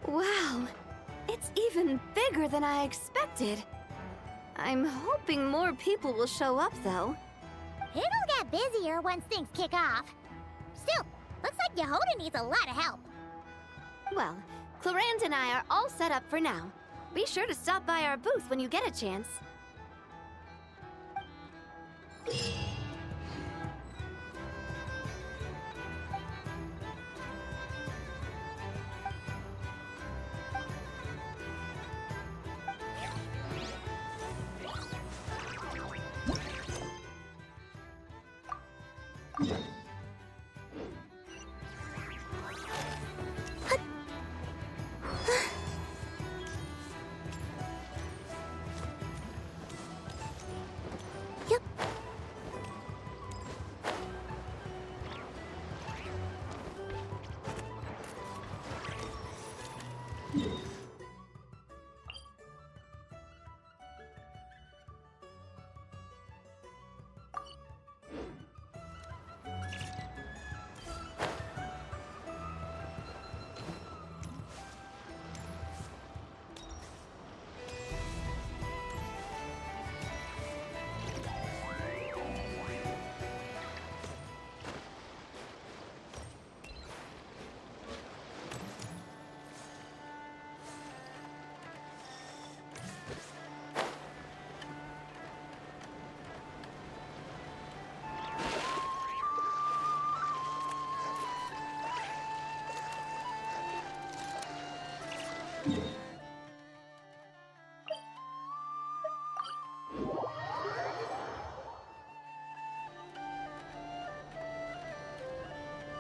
Wow, it's even bigger than I expected. I'm hoping more people will show up, though. It'll get busier once things kick off. Still, looks like Yehoda needs a lot of help. Well, Clarand and I are all set up for now. Be sure to stop by our booth when you get a chance.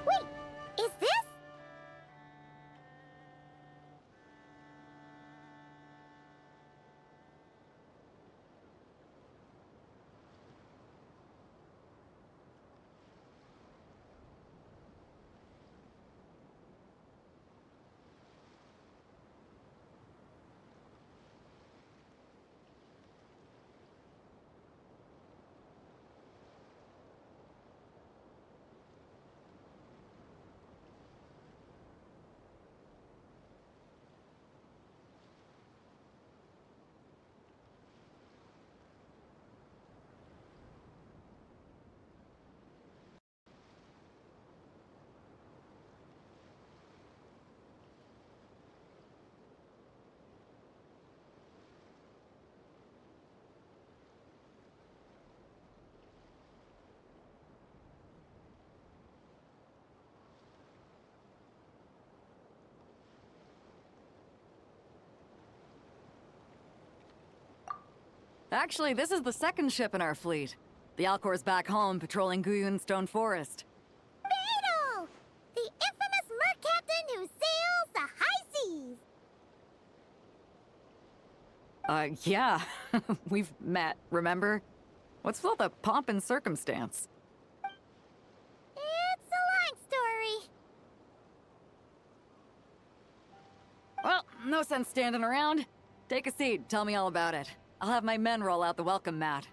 Wait, is this? Actually, this is the second ship in our fleet. The Alcor's back home patrolling Guyun Stone Forest. Beetle! The infamous merc captain who sails the high seas! Yeah. We've met, remember? What's with all the pomp and circumstance? It's a long story. Well, no sense standing around. Take a seat, tell me all about it. I'll have my men roll out the welcome mat.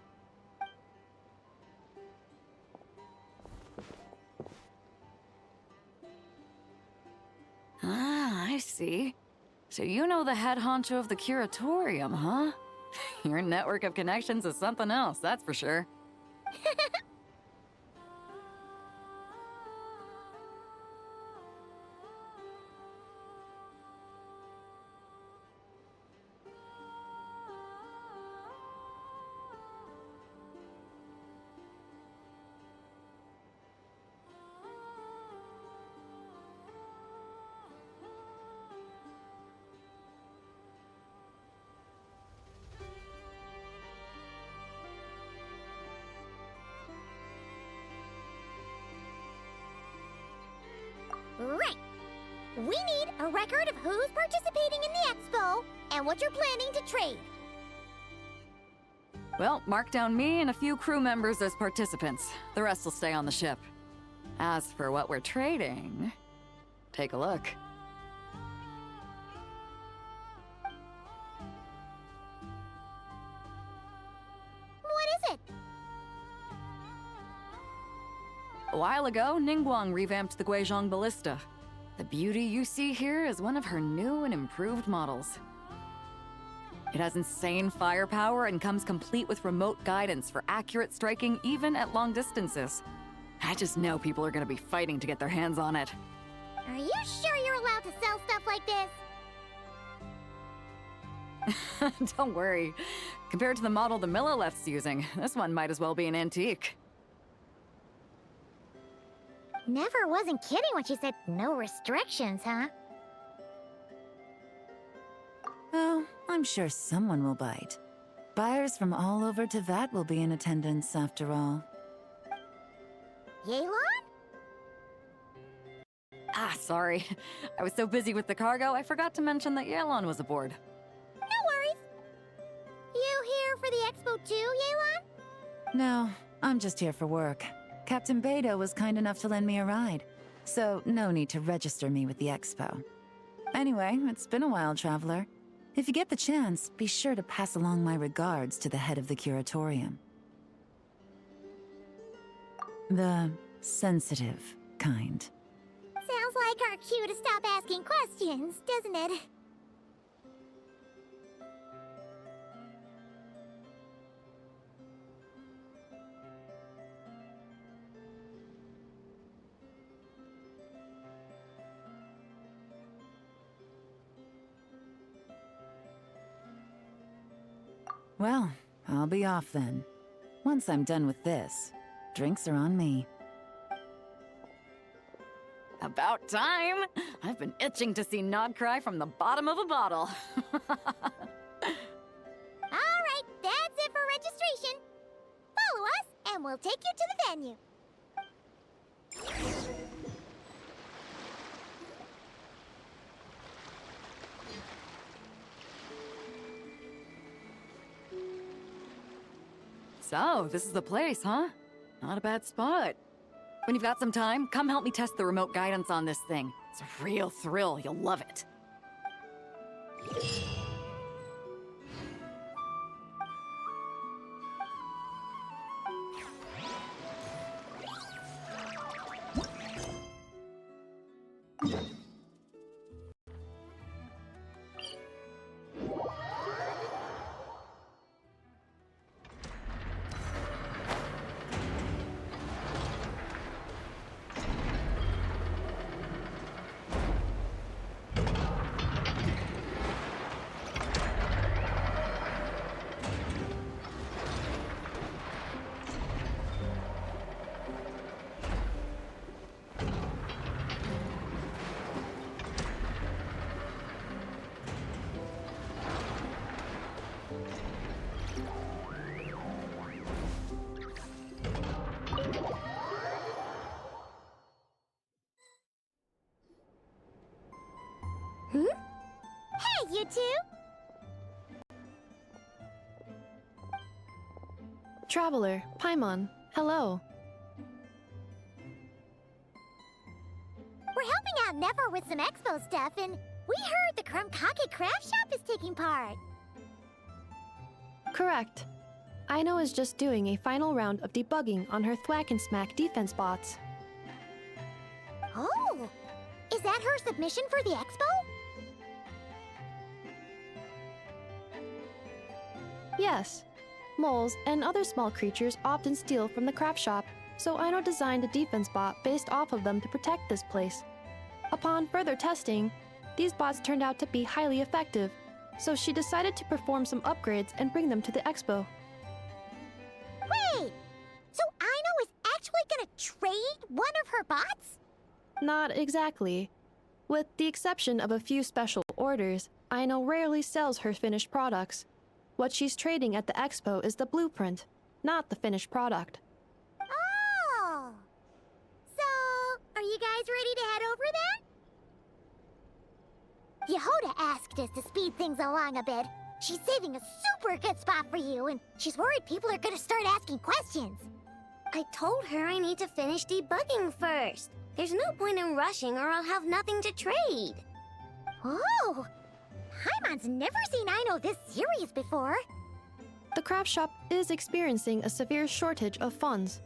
Ah, I see. So you know the head honcho of the curatorium, huh? Your network of connections is something else, that's for sure. Right. We need a record of who's participating in the expo and what you're planning to trade. Well, mark down me and a few crew members as participants. The rest will stay on the ship. As for what we're trading, take a look. What is it? A while ago, Ningguang revamped the Guizhong Ballista. The beauty you see here is one of her new and improved models. It has insane firepower and comes complete with remote guidance for accurate striking even at long distances. I just know people are gonna be fighting to get their hands on it. Are you sure you're allowed to sell stuff like this? Don't worry. Compared to the model the Milleleft's using, this one might as well be an antique. Never wasn't kidding when she said no restrictions, huh? Oh, I'm sure someone will bite. Buyers from all over Teyvat will be in attendance after all. Yelan? Ah, sorry. I was so busy with the cargo, I forgot to mention that Yelan was aboard. No worries. You here for the expo too, Yelan? No, I'm just here for work. Captain Beidou was kind enough to lend me a ride, so no need to register me with the expo. Anyway, it's been a while, Traveler. If you get the chance, be sure to pass along my regards to the head of the curatorium. The sensitive kind. Sounds like our cue to stop asking questions, doesn't it? Well, I'll be off then. Once I'm done with this, drinks are on me. About time! I've been itching to see Nod Krai from the bottom of a bottle. Alright, that's it for registration. Follow us, and we'll take you to the venue. So, this is the place, huh? Not a bad spot. When you've got some time, come help me test the remote guidance on this thing. It's a real thrill, you'll love it. Hmm? Hey, you two! Traveler, Paimon, hello. We're helping out Nefer with some expo stuff, and we heard the Krumkake craft shop is taking part. Correct. Aino is just doing a final round of debugging on her Thwack and Smack defense bots. Oh! Is that her submission for the expo? Yes. Moles and other small creatures often steal from the craft shop, so Aino designed a defense bot based off of them to protect this place. Upon further testing, these bots turned out to be highly effective, so she decided to perform some upgrades and bring them to the expo. Wait! So Aino is actually gonna trade one of her bots? Not exactly. With the exception of a few special orders, Aino rarely sells her finished products. What she's trading at the expo is the blueprint, not the finished product. Oh! So, are you guys ready to head over then? Yehoda asked us to speed things along a bit. She's saving a super good spot for you, and she's worried people are gonna start asking questions. I told her I need to finish debugging first. There's no point in rushing or I'll have nothing to trade. Oh! Paimon's never seen Aino this serious before. The craft shop is experiencing a severe shortage of funds.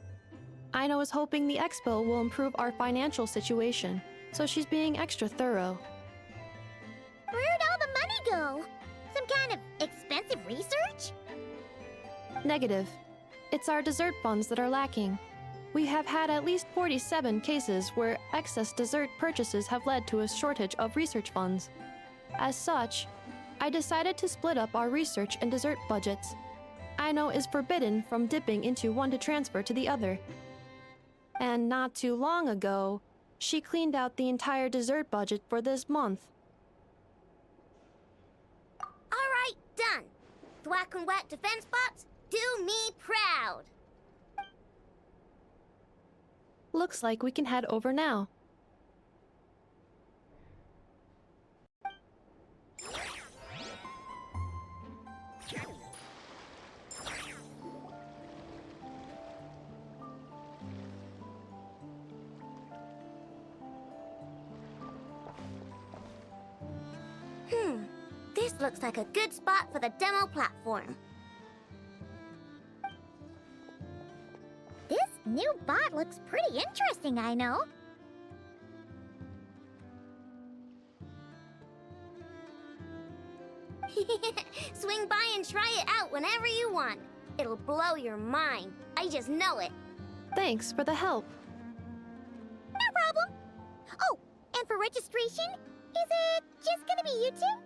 Aino is hoping the expo will improve our financial situation, so she's being extra thorough. Where'd all the money go? Some kind of expensive research? Negative. It's our dessert funds that are lacking. We have had at least 47 cases where excess dessert purchases have led to a shortage of research funds. As such, I decided to split up our research and dessert budgets. Aino is forbidden from dipping into one to transfer to the other. And not too long ago, she cleaned out the entire dessert budget for this month. Alright, done. Thwack and Whack defense bots, do me proud. Looks like we can head over now. This looks like a good spot for the demo platform. This new bot looks pretty interesting, I know. Swing by and try it out whenever you want. It'll blow your mind. I just know it. Thanks for the help. No problem. Oh, and for registration, is it just gonna be you two?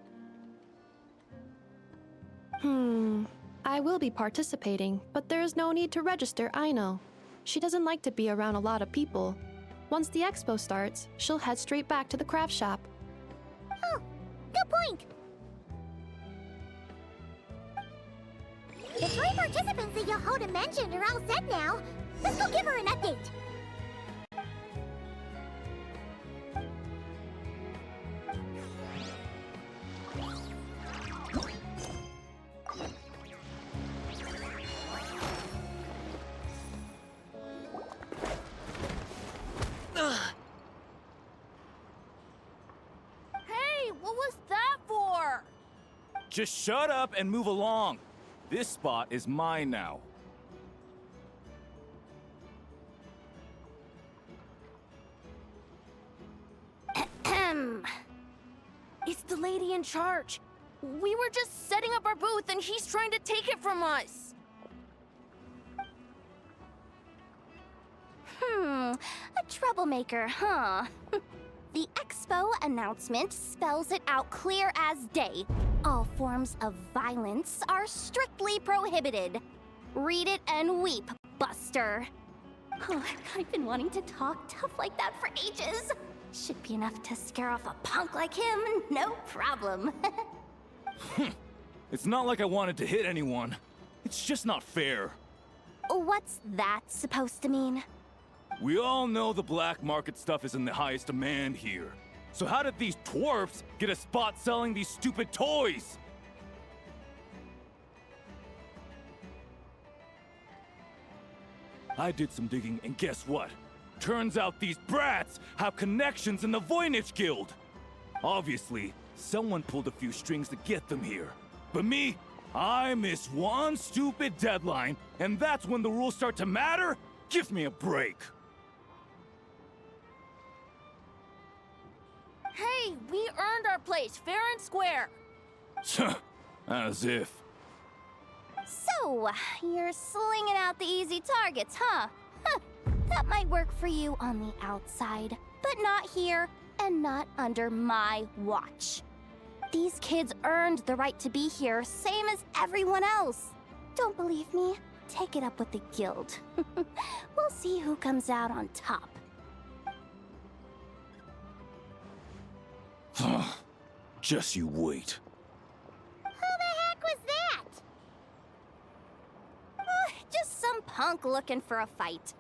I will be participating, but there is no need to register, Aino. She doesn't like to be around a lot of people. Once the expo starts, she'll head straight back to the craft shop. Oh, good point. The 3 participants that Yehoda mentioned are all set now. Let's go give her an update. Hey, what was that for? Just shut up and move along. This spot is mine now. It's the lady in charge. We were just setting up our booth and he's trying to take it from us. A troublemaker, huh? The expo announcement spells it out clear as day. All forms of violence are strictly prohibited. Read it and weep, Buster. Oh, I've been wanting to talk tough like that for ages. Should be enough to scare off a punk like him, no problem. It's not like I wanted to hit anyone. It's just not fair. What's that supposed to mean? We all know the black market stuff is in the highest demand here. So how did these dwarfs get a spot selling these stupid toys? I did some digging, and guess what? Turns out these brats have connections in the Voynich Guild. Obviously, someone pulled a few strings to get them here. But me, I missed one stupid deadline, and that's when the rules start to matter? Give me a break. Hey, we earned our place fair and square. As if. So, you're slinging out the easy targets, huh? That might work for you on the outside, but not here and not under my watch. These kids earned the right to be here, same as everyone else. Don't believe me? Take it up with the guild. We'll see who comes out on top. Just you wait. Who the heck was that? Just some punk looking for a fight.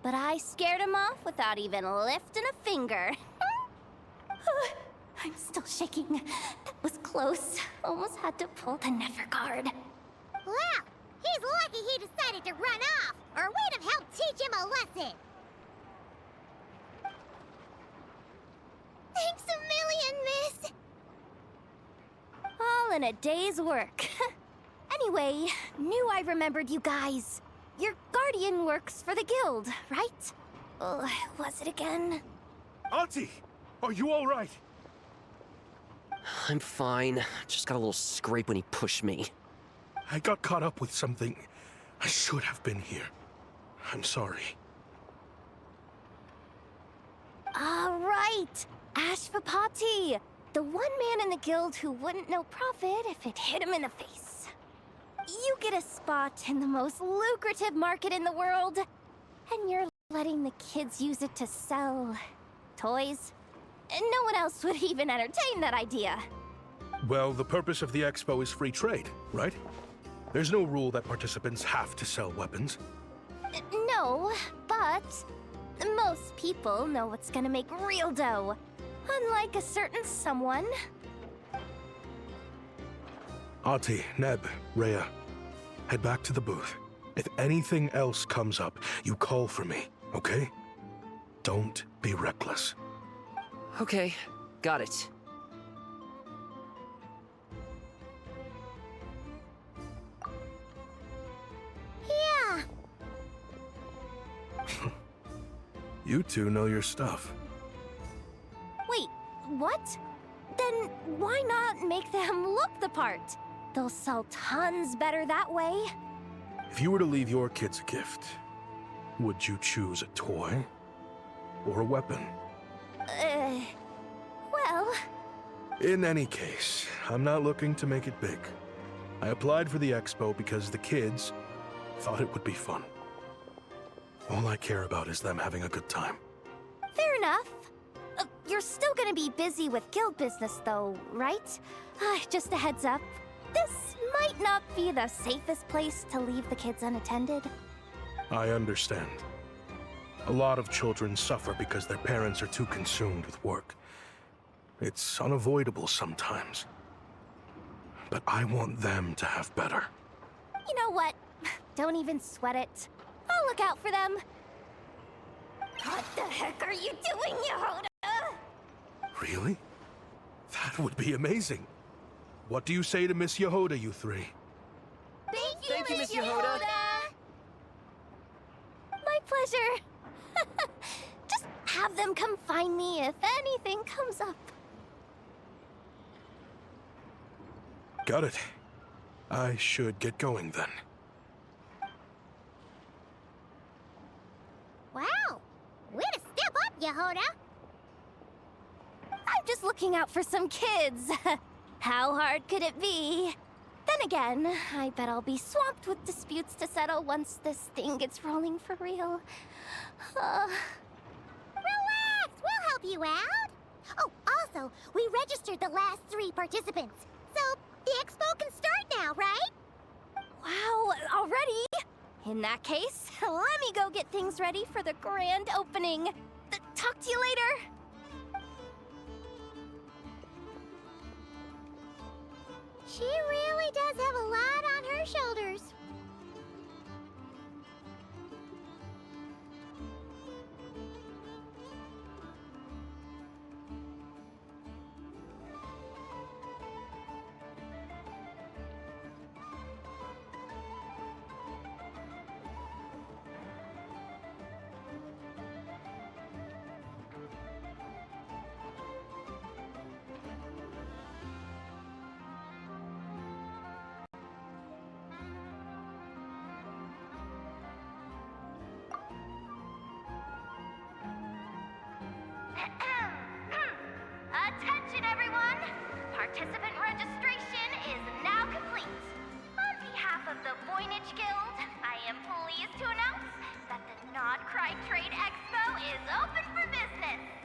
But I scared him off without even lifting a finger. I'm still shaking. That was close. Almost had to pull the Never guard. Well, he's lucky he decided to run off, or we'd have helped teach him a lesson. Thanks a million, miss. All in a day's work. Anyway, knew I remembered you guys. Your guardian works for the guild, right? Was it again? Auntie, are you all right? I'm fine. Just got a little scrape when he pushed me. I got caught up with something. I should have been here. I'm sorry. Right. Ashvapati. The one man in the guild who wouldn't know profit if it hit him in the face. You get a spot in the most lucrative market in the world, and you're letting the kids use it to sell toys. And no one else would even entertain that idea. Well, the purpose of the expo is free trade, right? There's no rule that participants have to sell weapons. No, but most people know what's gonna make real dough. Unlike a certain someone. Ati, Neb, Rhea, head back to the booth. If anything else comes up, you call for me, okay? Don't be reckless. Okay, got it. Yeah. You two know your stuff. Wait, what? Then why not make them look the part? They'll sell tons better that way. If you were to leave your kids a gift, would you choose a toy or a weapon? Well... In any case, I'm not looking to make it big. I applied for the expo because the kids thought it would be fun. All I care about is them having a good time. Fair enough. You're still gonna be busy with guild business though, right? Just a heads up. This might not be the safest place to leave the kids unattended. I understand. A lot of children suffer because their parents are too consumed with work. It's unavoidable sometimes. But I want them to have better. You know what? Don't even sweat it. I'll look out for them. What the heck are you doing, Yehoda? Really? That would be amazing. What do you say to Miss Yehoda, you three? Thank you, Miss Yehoda. My pleasure. Just have them come find me if anything comes up. Got it. I should get going then. Wow! Way to step up, Yehoda! I'm just looking out for some kids. How hard could it be? Then again, I bet I'll be swamped with disputes to settle once this thing gets rolling for real. Relax! We'll help you out! Oh, also, we registered the last 3 participants. So, the expo can start now, right? Wow, already? In that case, let me go get things ready for the grand opening. Talk to you later. She really does have a lot on her shoulders. Attention, everyone! Participant registration is now complete. On behalf of the Voynich Guild, I am pleased to announce that the Non-Krai Trade Expo is open for business.